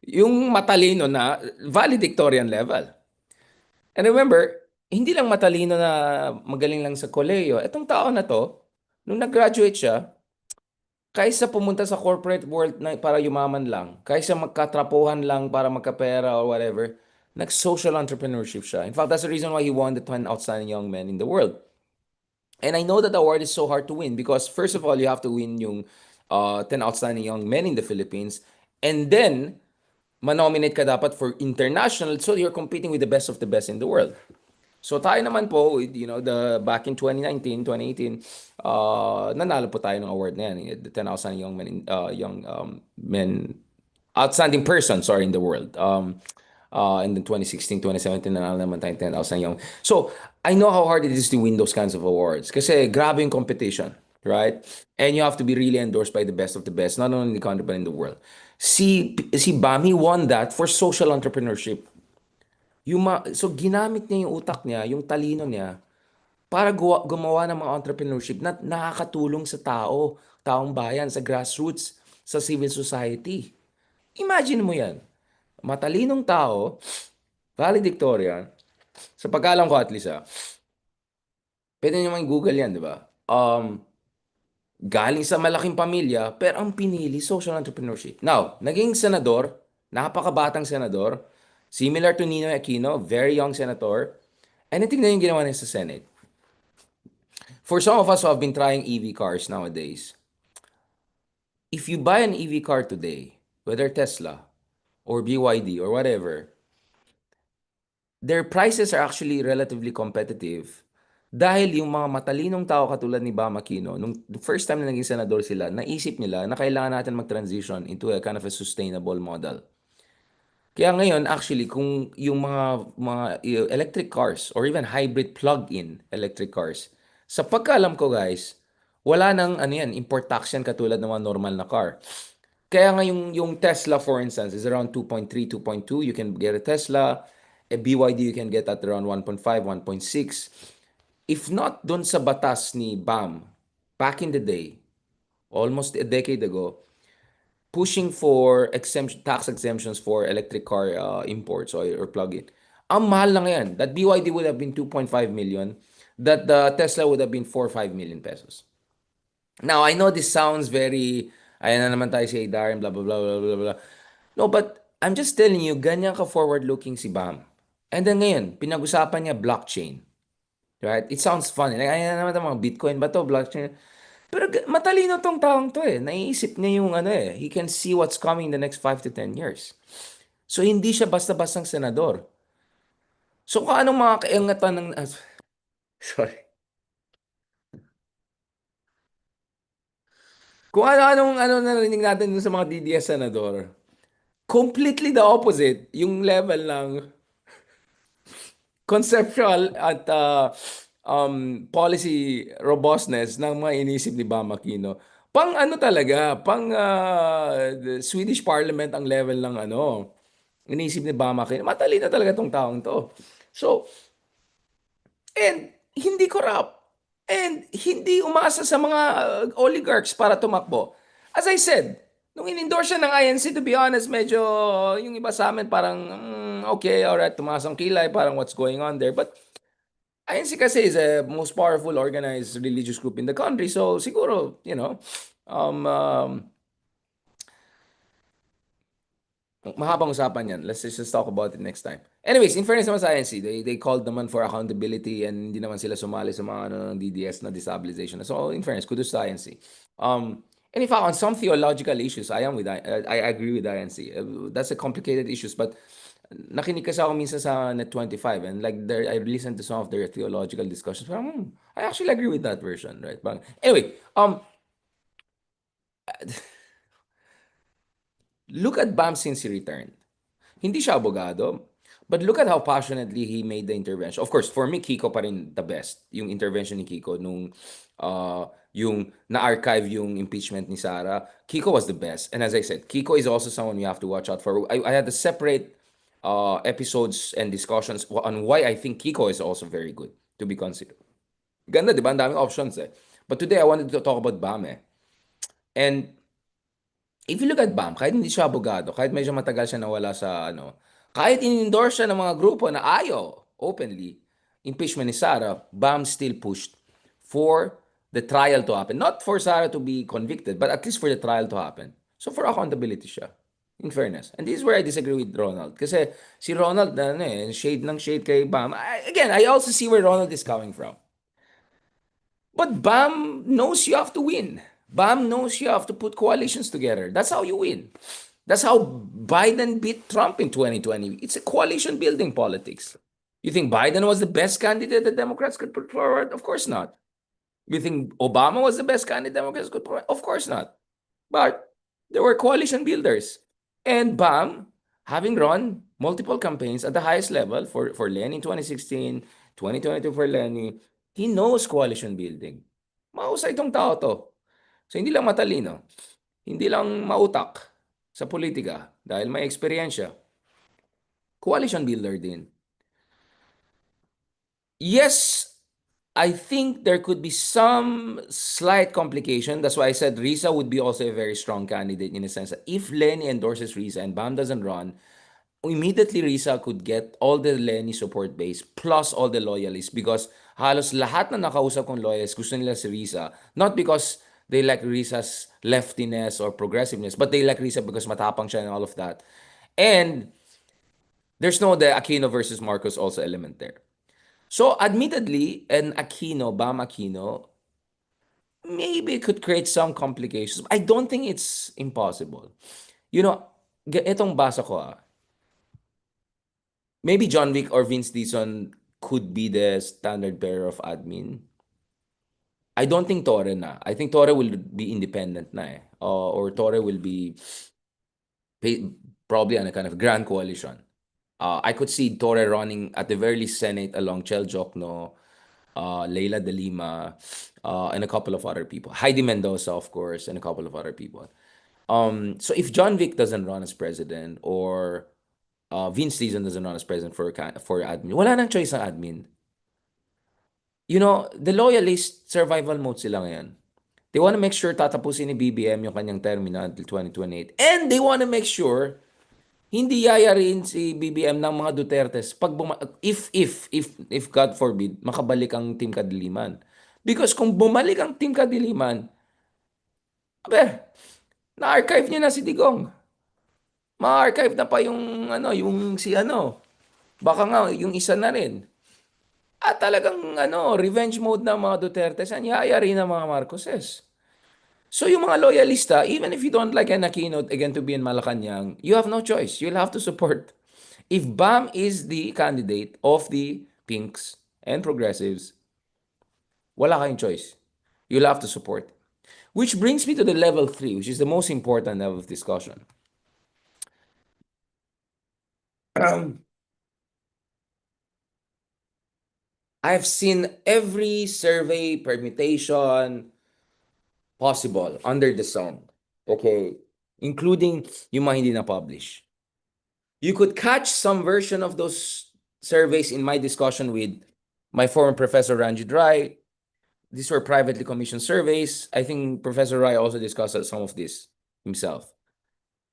yung matalino na valedictorian level. And remember, hindi lang matalino na magaling lang sa koleyo. Itong tao na to, nung nag-graduate siya, kaysa pumunta sa corporate world na para yumaman lang, kaysa magkatrapuhan lang para magkapera or whatever, nag-social entrepreneurship siya. In fact, that's the reason why he won the 10 Outstanding Young Men in the World. And I know that the award is so hard to win because first of all, you have to win yung 10 Outstanding Young Men in the Philippines. And then, manominate ka dapat for international. So you're competing with the best of the best in the world. So tayo naman po, the back in 2019, 2018, nanalo po tayo ng award na yan, the 10,000 men, outstanding person, sorry, in the world. And then 2016, 2017, nanalo naman tayo 10,000 young. So, I know how hard it is to win those kinds of awards. Kasi grabe yung competition, right? And you have to be really endorsed by the best of the best, not only in the country but in the world. Si Bami won that for social entrepreneurship. So ginamit niya yung utak niya, yung talino niya, para gumawa ng mga entrepreneurship na nakakatulong sa taong bayan, sa grassroots, sa civil society. Imagine mo yan. Matalinong tao, valedictorian, sa pagkalam ko at least pwede nyo mang Google yan, di ba? Galing sa malaking pamilya, pero ang pinili, social entrepreneurship. Now, naging senador, napakabatang senador, similar to Ninoy Aquino, very young senator, and tingnan yung ginawa niya sa Senate. For some of us who have been trying EV cars nowadays, if you buy an EV car today, whether Tesla or BYD or whatever, their prices are actually relatively competitive dahil yung mga matalinong tao katulad ni Bam Aquino, nung the first time na naging senador sila, naisip nila na kailangan natin mag-transition into a kind of a sustainable model. Kaya ngayon, actually, kung yung mga electric cars or even hybrid plug-in electric cars, sa pagkaalam ko guys, wala nang ano yan, import tax yan katulad ng mga normal na car. Kaya nga yung Tesla, for instance, is around 2.3, 2.2. You can get a Tesla. A BYD, you can get at around 1.5, 1.6. If not dun sa batas ni BAM, back in the day, almost a decade ago, pushing for tax exemptions for electric car imports or plug-in. Ang mahal lang yan. That BYD would have been 2.5 million. That the Tesla would have been 4 or 5 million pesos. Now, I know this sounds very, ayan na naman tayo si Darren, blah, blah, blah, blah, blah, blah. No, but I'm just telling you, ganyan ka forward-looking si Bam. And then ngayon, pinag-usapan niya blockchain. Right? It sounds funny. Like, ayan na naman mga Bitcoin ba to, blockchain. Pero matalino tong taong to eh. Naiisip niya yung ano eh. He can see what's coming in the next 5 to 10 years. So, hindi siya basta-bastang senador. So, kung anong mga kaingatan ng... sorry. Kung ano-anong narinig natin dun sa mga DDS senador, completely the opposite. Yung level ng conceptual at policy robustness ng mga inisip ni Bam Aquino. Pang ano talaga, pang the Swedish Parliament ang level ng ano, inisip ni Bam Aquino. Matalino talaga tong taong to. So, and hindi corrupt. And hindi umasa sa mga oligarchs para tumakbo. As I said, nung in-endorse siya ng INC, to be honest, medyo yung iba sa amin parang, okay, alright, tumaas ang kilay, parang what's going on there. But INC kasi is the most powerful organized religious group in the country. So siguro, um, um, mahabang usapan yan. Let's just talk about it next time. Anyways, in fairness naman sa INC, they called naman for accountability and hindi naman sila sumali sa mga ano, ng DDS na destabilization. So in fairness, kudos to INC. And in fact, on some theological issues, I agree with INC. That's a complicated issues, but nakinig kasi ako minsan sa Net 25 and like there, I listened to some of their theological discussions. Parang, I actually agree with that version, right? Parang, anyway, look at Bam since he returned. Hindi siya abogado. But look at how passionately he made the intervention. Of course, for me, Kiko pa rin the best. Yung intervention ni Kiko nung yung na-archive yung impeachment ni Sara. Kiko was the best. And as I said, Kiko is also someone you have to watch out for. I had a separate episodes and discussions on why I think Kiko is also very good to be considered. Ganda, di ba? Ang daming options eh. But today, I wanted to talk about Bam eh. And if you look at Bam, kahit hindi siya abogado, kahit medyo matagal siya nawala sa ano, kahit in-endorse siya ng mga grupo na ayaw openly, impeachment ni Sara, Bam still pushed for the trial to happen. Not for Sara to be convicted, but at least for the trial to happen. So for accountability siya. In fairness. And this is where I disagree with Ronald. Kasi si Ronald, ano eh, shade ng shade kay Bam. Again, I also see where Ronald is coming from. But Bam knows you have to win. Bam knows you have to put coalitions together. That's how you win. That's how Biden beat Trump in 2020. It's a coalition building politics. You think Biden was the best candidate the Democrats could put forward? Of course not. You think Obama was the best candidate Democrats could put forward? Of course not. But there were coalition builders. And Bam, having run multiple campaigns at the highest level for Lenny in 2016, 2022 for Lenny, he knows coalition building. Mahusay itong tao to. So hindi lang matalino, hindi lang mautak sa politika dahil may eksperyensya. Coalition builder din. Yes, I think there could be some slight complication. That's why I said Risa would be also a very strong candidate in a sense that if Lenny endorses Risa and Bam doesn't run, immediately Risa could get all the Lenny support base plus all the loyalists because halos lahat na nakausap kong loyalists gusto nila si Risa. Not because they like Risa's leftiness or progressiveness, but they like Risa because matapang siya and all of that. And there's no the Aquino versus Marcos also element there. So admittedly, an Aquino, Bam Aquino, maybe it could create some complications. I don't think it's impossible. You know, itong basa ko maybe John Wick or Vince Dizon could be the standard bearer of admin. I don't think Torre na. I think Torre will be independent na eh. Or Torre will be probably on a kind of grand coalition. I could see Torre running at the very least Senate along Chel Jokno, Leila De Lima, and a couple of other people. Heidi Mendoza, of course, and a couple of other people. So if John Wick doesn't run as president or Vince Dizon doesn't run as president for admin, wala nang choice ang admin. You know, the loyalist survival mode sila ngayon. They want to make sure tatapusin ni BBM yung kanyang termina until 2028. And they want to make sure hindi yayarin si BBM ng mga Dutertes pag if God forbid makabalik ang Team Kadiliman. Because kung bumalik ang Team Kadiliman, na-archive niyo na si Digong. Ma-archive na pa yung yung si baka nga yung isa na rin. At talagang revenge mode ng mga Dutertes ang yayari ng mga Marcoses. So yung mga loyalista, even if you don't like an Aquino again to be in Malacanang, you have no choice. You'll have to support. If Bam is the candidate of the Pinks and Progressives, wala kayong choice. You'll have to support. Which brings me to the level 3, which is the most important level of discussion. I've seen every survey permutation possible under the sun. Okay? Including yung mga hindi na-publish. You could catch some version of those surveys in my discussion with my former Professor Ranjit Rai. These were privately commissioned surveys. I think Professor Rai also discussed some of this himself.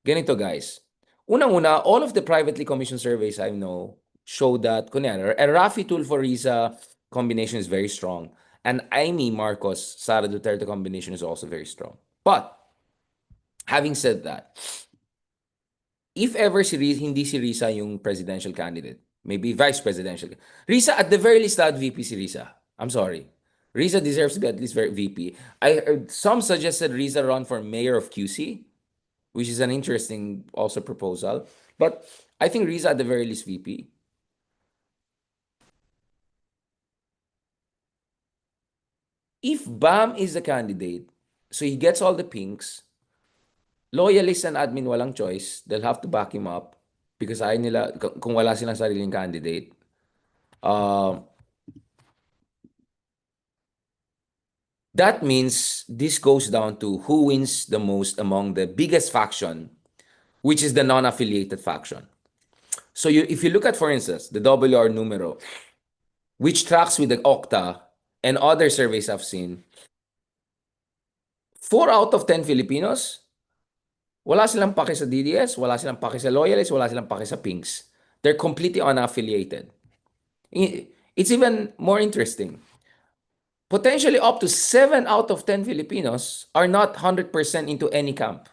Ganito guys. Unang-una, all of the privately commissioned surveys I know show that kunyari, a Rafi tool for Risa combination is very strong. And Amy Marcos, Sara Duterte combination is also very strong. But, having said that, if ever hindi si Risa yung presidential candidate, maybe vice presidential. Risa, at the very least, that VP si Risa. I'm sorry. Risa deserves to be at least VP. I heard some suggested Risa run for mayor of QC, which is an interesting also proposal. But I think Riza at the very least VP. If Bam is the candidate, so he gets all the pinks, loyalists and admin walang choice, they'll have to back him up because ayaw nila, kung wala silang sariling candidate. Uh, that means this goes down to who wins the most among the biggest faction, which is the non-affiliated faction. So if you look at, for instance, the WR numero, which tracks with the Okta and other surveys I've seen, 4 out of 10 Filipinos, wala silang pake sa DDS, wala silang pake sa loyalists, wala silang pake sa pinks. They're completely unaffiliated. It's even more interesting. Potentially up to 7 out of 10 Filipinos are not 100% into any camp.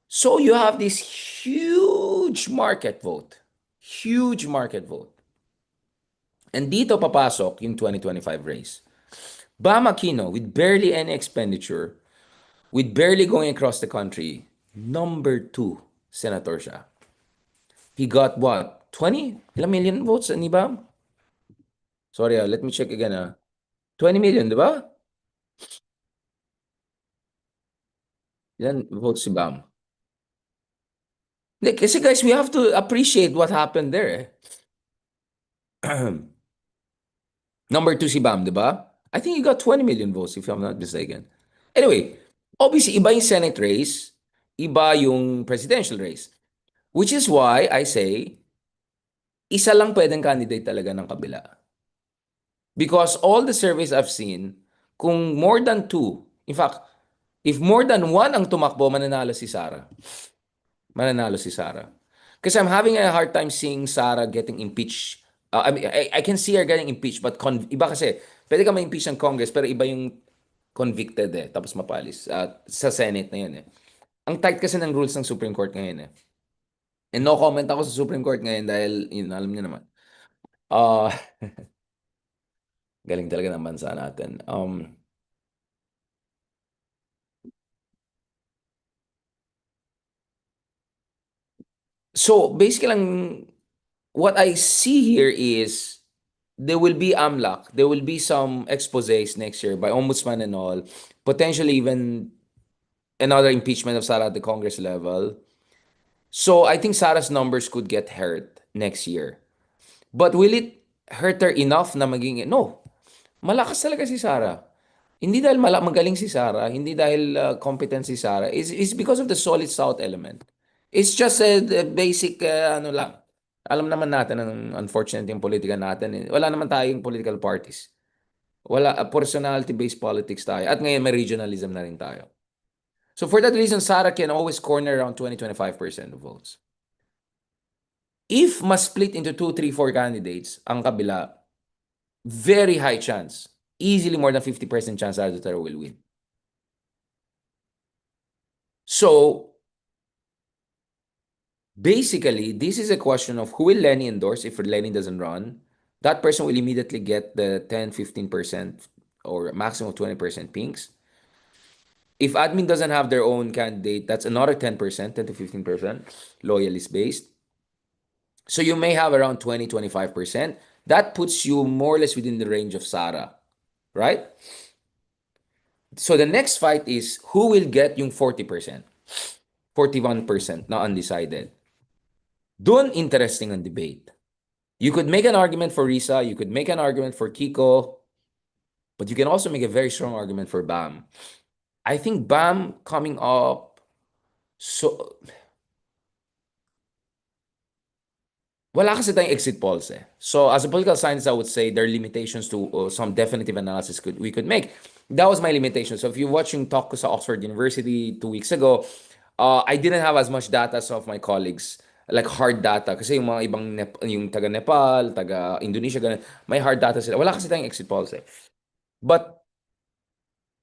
So you have this huge market vote. Huge market vote. And dito papasok yung 2025 race. Bam Aquino, with barely any expenditure, with barely going across the country, number 2 senator siya. He got what? 20? Ilang million votes ni Bam? Sorry, let me check again. 20 million, di ba? Ilan votes si Bam? Hindi, kasi guys, we have to appreciate what happened there. Number 2 si Bam, di ba? I think he got 20 million votes if I'm not mistaken. Anyway, obviously, iba yung Senate race, iba yung presidential race. Which is why I say, isa lang pwedeng candidate talaga ng kabila. Because all the surveys I've seen, kung more than 2, in fact, if more than 1 ang tumakbo, mananalo si Sara. Mananalo si Sara. Kasi I'm having a hard time seeing Sara getting impeached. I mean, I can see her getting impeached, but iba kasi, pwede ka ma-impeach ng Congress, pero iba yung convicted tapos mapalis. Sa Senate na yun Ang tight kasi ng rules ng Supreme Court ngayon And no comment ako sa Supreme Court ngayon dahil, yun, alam niyo naman. Uh, galing talaga ng bansa natin. So, basically lang, what I see here is there will be AMLAC, there will be some exposés next year by ombudsman and all, potentially even another impeachment of Sara at the Congress level. So I think Sarah's numbers could get hurt next year. But will it hurt her enough na maging, no, malakas talaga si Sara. Hindi dahil magaling si Sara, hindi dahil competent si Sara. It's because of the solid South element. It's just a basic, ano lang. Alam naman natin ang unfortunate yung politika natin. Wala naman tayong political parties. Wala, personality-based politics tayo. At ngayon may regionalism na rin tayo. So for that reason, Sara can always corner around 20-25% of votes. If mas split into 2, 3, 4 candidates, ang kabila, very high chance, easily more than 50% chance that Torre will win. So, basically, this is a question of who will Lenny endorse if Lenny doesn't run. That person will immediately get the 10-15% or maximum of 20% pinks. If admin doesn't have their own candidate, that's another 10%, 10-15% loyalist based. So you may have around 20-25%. That puts you more or less within the range of Sara, right? So the next fight is who will get yung 40%, 41% na undecided. Doon interesting ang debate. You could make an argument for Risa, you could make an argument for Kiko, but you can also make a very strong argument for Bam. I think Bam coming up, so wala kasi tayong exit polls So as a political scientist, I would say there are limitations to some definitive analysis we could make. That was my limitation. So if you're watching talk ko sa Oxford University 2 weeks ago, I didn't have as much data as some of my colleagues, like hard data. Kasi yung mga ibang, yung taga Nepal, taga Indonesia, ganun, may hard data sila. Wala kasi tayong exit polls But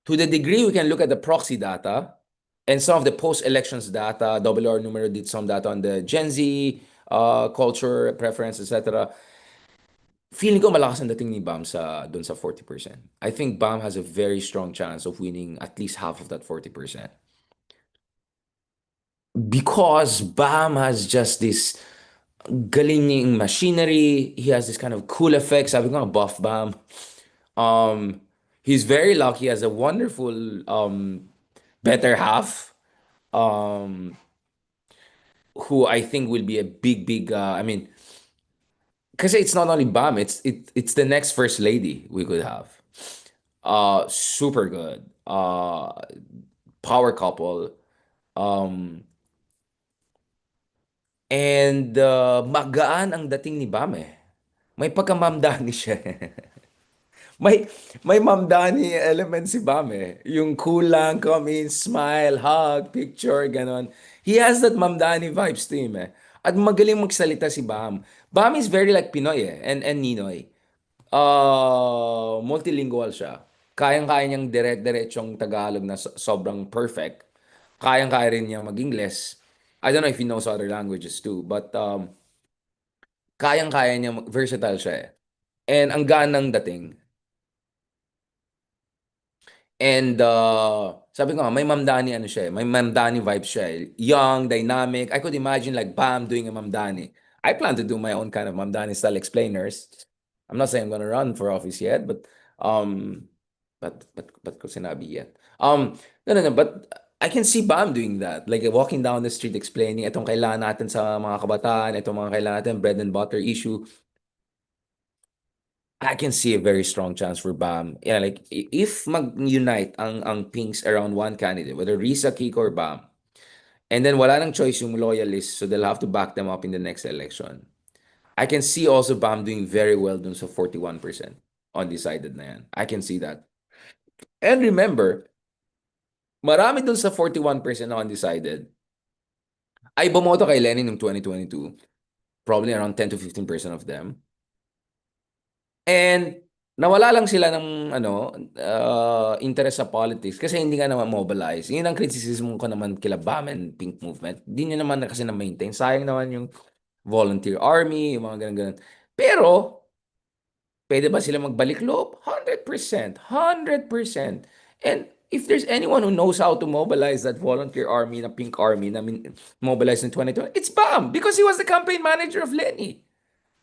to the degree we can look at the proxy data and some of the post-elections data, WR numero did some data on the Gen Z, culture, preference, etc. Feeling ko malakas ang dating ni Bam dun sa 40%. I think Bam has a very strong chance of winning at least half of that 40%. because Bam has just this galing machinery. He has this kind of cool effect. Sabi ko nga, buff Bam. Um, he's very lucky. He has a wonderful better half. Um, who I think will be a big, big. I mean, because it's not only Bam, it's the next first lady we could have. Super good. Power couple. Um, and magaan ang dating ni Bam eh. May pagkamamdani siya. May may mamdani element si Bam eh. Yung kulang, come in, smile, hug, picture, ganon. He has that mamdani vibes to him eh. At magaling magsalita si Bam. Bam is very like Pinoy eh, and Ninoy. Multilingual siya. Kayang-kaya niyang direct-diretsong Tagalog na sobrang perfect. Kayang-kaya rin niyang mag-Ingles. I don't know if he knows other languages too, but kayang-kaya niya, versatile siya eh. And ang gaan ng dating. And sabi ko nga, may Mamdani ano siya eh. May Mamdani vibe siya eh. Young, dynamic. I could imagine like Bam doing a Mamdani. I plan to do my own kind of Mamdani style explainers. I'm not saying I'm gonna run for office yet, um but ko sinabi yet. No, but I can see Bam doing that. Like walking down the street explaining itong kailangan natin sa mga kabataan, itong mga kailangan natin bread and butter issue. I can see a very strong chance for Bam. Yeah, like if mag-unite ang Pinks around one candidate, whether Risa, Kiko, or Bam, and then wala nang choice yung loyalists, so they'll have to back them up in the next election. I can see also Bam doing very well dun sa 41% undecided na yan. I can see that. And remember, marami dun sa 41% na undecided ay bumoto kay Lenny noong 2022. Probably around 10 to 15% of them. And nawala lang sila ng interest sa politics kasi hindi nga naman mobilize. Yun ang criticism ko naman kila BAM and Pink Movement. Hindi nyo naman kasi na-maintain. Sayang naman yung volunteer army, yung mga ganun-ganun. Pero, pwede ba sila magbalik loob? 100%. 100%. And if there's anyone who knows how to mobilize that volunteer army, na Pink Army, na mobilized in 2020, it's BAM because he was the campaign manager of Lenny.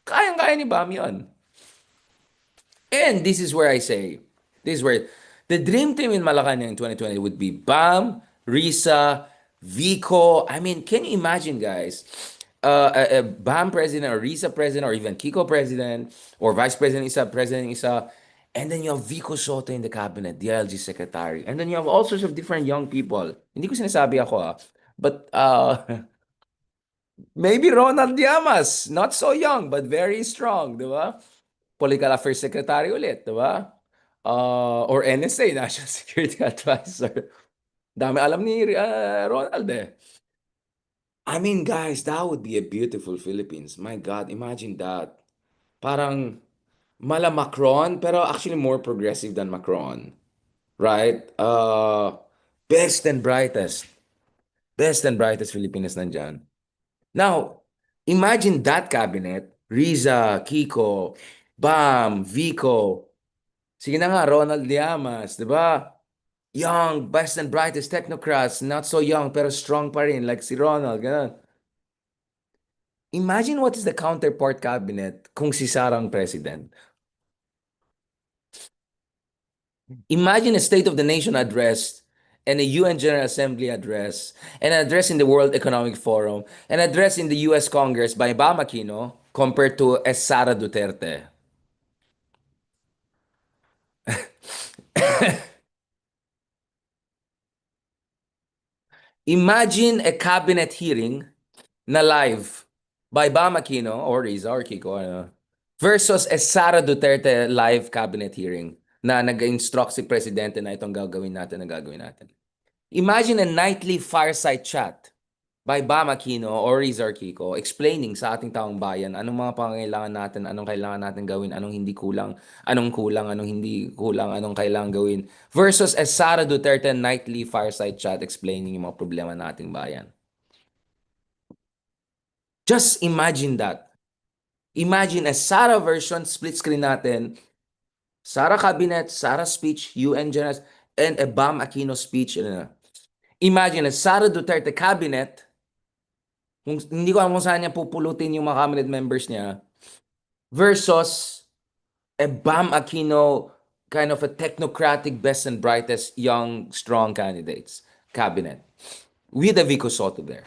Kayang-kaya ni BAM yun. And this is where I say, this is where the dream team in Malacanang in 2020 would be Bam, Risa, Vico. I mean, can you imagine, guys? A Bam president or Risa president or even Kiko president or vice president isa, and then you have Vico Soto in the cabinet, the LG secretary. And then you have all sorts of different young people. Hindi ko sinasabi ako but maybe Ronald Llamas, not so young but very strong, di ba? Political Affairs Secretary ulit, di ba? Or NSA, National Security Advisor. Dami alam ni Ronald eh. I mean, guys, that would be a beautiful Philippines. My God, imagine that. Parang mala Macron, pero actually more progressive than Macron. Right? Best and brightest. Best and brightest Filipinas nandyan. Now, imagine that cabinet, Riza, Kiko, Bam, Vico, sige na nga, Ronald Llamas, di ba? Young, best and brightest technocrats, not so young pero strong pa rin, like si Ronald, ganun. Imagine what is the counterpart cabinet kung si Sarang president. Imagine a State of the Nation address and a UN General Assembly address and an address in the World Economic Forum and an address in the US Congress by Aquino compared to a Sara Duterte. Imagine a cabinet hearing na live by Aquino or Riza or Kiko versus a Sara Duterte live cabinet hearing na nag-instruct si Presidente na itong gagawin natin na gagawin natin. Imagine a nightly fireside chat by Aquino or Riza or Kiko explaining sa ating taong bayan anong mga pangangailangan natin, anong kailangan natin gawin, anong hindi kulang, anong hindi kulang, anong kailangan gawin versus a Sara Duterte nightly fireside chat explaining yung mga problema nating bayan. Just imagine that. Imagine a Sara version, split screen natin, Sara cabinet, Sara speech, UN General, and a Aquino speech. Imagine a Sara Duterte cabinet Kung, hindi ko alam kung saan niya pupulutin yung mga cabinet members niya versus a Bam Aquino kind of a technocratic, best and brightest young, strong candidates cabinet with a Vico Soto there.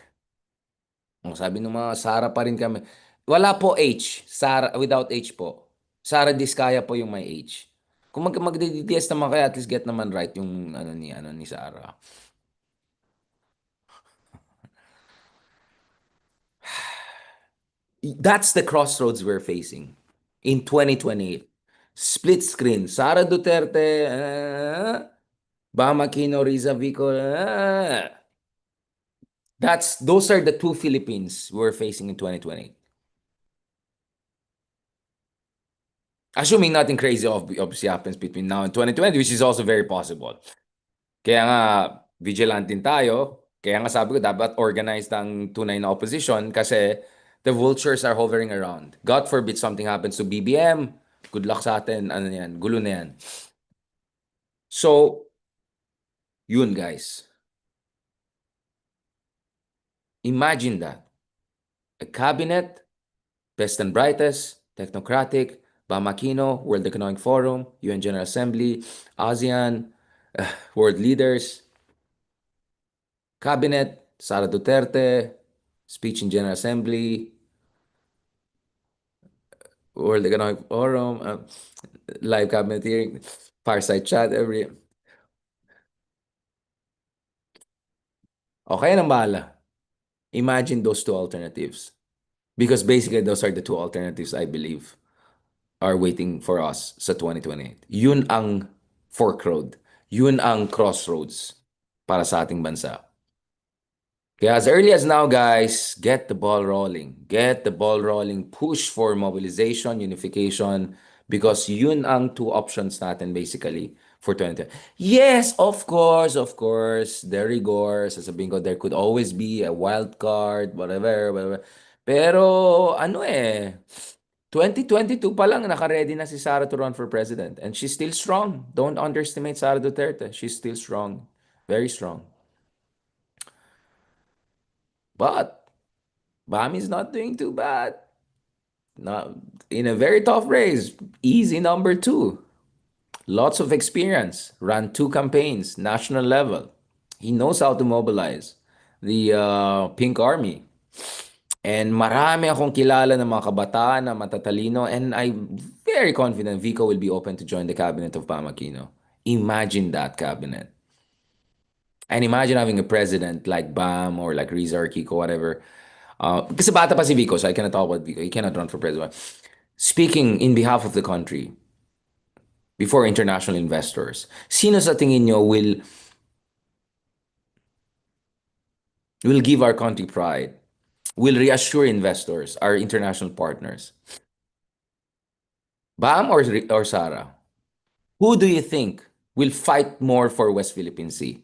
Ang sabi ng mga Sara pa rin kami. Wala po H. Sara, without H po. Sara Diskaya po yung may H. Kung magdi-DTS naman kayo, at least get naman right yung ano ni Sara. That's the crossroads we're facing in 2028. Split screen. Sara Duterte, Bam Aquino, Riza Vico. Those are the two Philippines we're facing in 2028. Assuming nothing crazy obviously happens between now and 2020, which is also very possible. Kaya nga, vigilante tayo. Kaya nga sabi ko, dapat organized ang tunay na opposition kasi the vultures are hovering around. God forbid something happens to BBM. Good luck sa atin. Ano yan? Gulo na yan. So, yun guys. Imagine that. A cabinet, best and brightest, technocratic, Bamakino, World Economic Forum, UN General Assembly, ASEAN, world leaders, cabinet, Sara Duterte, speech in General Assembly, World Economic Forum, live cabinet hearing, fireside chat, okay nang bahala. Imagine those two alternatives. Because basically, those are the two alternatives I believe are waiting for us sa 2028. Yun ang fork road. Yun ang crossroads para sa ating bansa. Kaya as early as now, guys, get the ball rolling. Get the ball rolling. Push for mobilization, unification, because yun ang two options natin basically for 2020. Yes, of course, the rigor, sasabihin ko, there could always be a wild card, whatever, whatever. Pero ano 2022 pa lang, naka-ready na si Sara to run for president. And she's still strong. Don't underestimate Sara Duterte. She's still strong. Very strong. But Bami's not doing too bad. Not in a very tough race. Easy number two. Lots of experience. Ran two campaigns, national level. He knows how to mobilize the Pink Army. And marami akong kilala ng mga kabataan na matatalino and I'm very confident Vico will be open to join the cabinet of Pamakino. Imagine that cabinet. And imagine having a president like Bam or like Rizal or Kiko, whatever. Kasi bata pa si Vico, so I cannot talk about Vico. He cannot run for president. Speaking in behalf of the country, before international investors, sino sa tingin nyo will give our country pride, will reassure investors, our international partners? Bam or Sara? Who do you think will fight more for West Philippine Sea?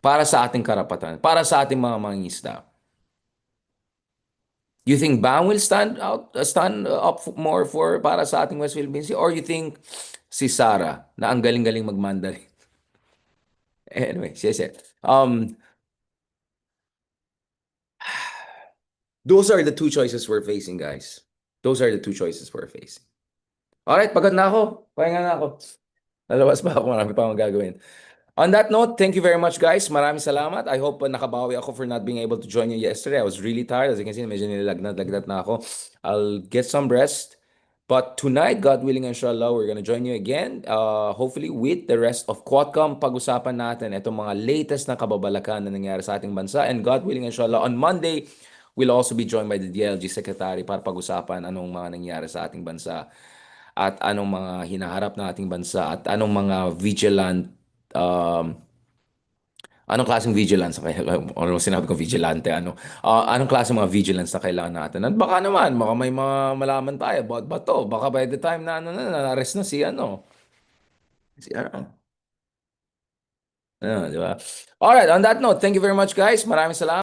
Para sa ating karapatan, para sa ating mga mangingisda. You think Bam will stand up more for para sa ating West Philippine Sea? Or you think si Sara na ang galing-galing mag-Mandarin? Anyway, sige. Those are the two choices we're facing, guys. Those are the two choices we're facing. Alright, pagod na ako. Pahinga na ako. Lalabas pa ako, marami pa akong gagawin. On that note, thank you very much, guys. Maraming salamat. I hope nakabawi ako for not being able to join you yesterday. I was really tired. As you can see, medyo nilagnat-lagnat na ako. I'll get some rest. But tonight, God willing, inshallah, we're gonna join you again. Hopefully with the rest of Quadcom, pag-usapan natin itong mga latest na kababalakan na nangyari sa ating bansa. And God willing, inshallah, on Monday, we'll also be joined by the DLG Secretary para pag-usapan anong mga nangyari sa ating bansa at anong mga hinaharap na ating bansa at anong mga vigilant anong klaseng vigilance ano sinabi ko vigilante anong klaseng mga vigilance na kailangan natin at baka naman baka may mga malaman tayo about bato baka by the time na na-arrest na si di ba? All right, on that note, thank you very much guys, maraming salamat.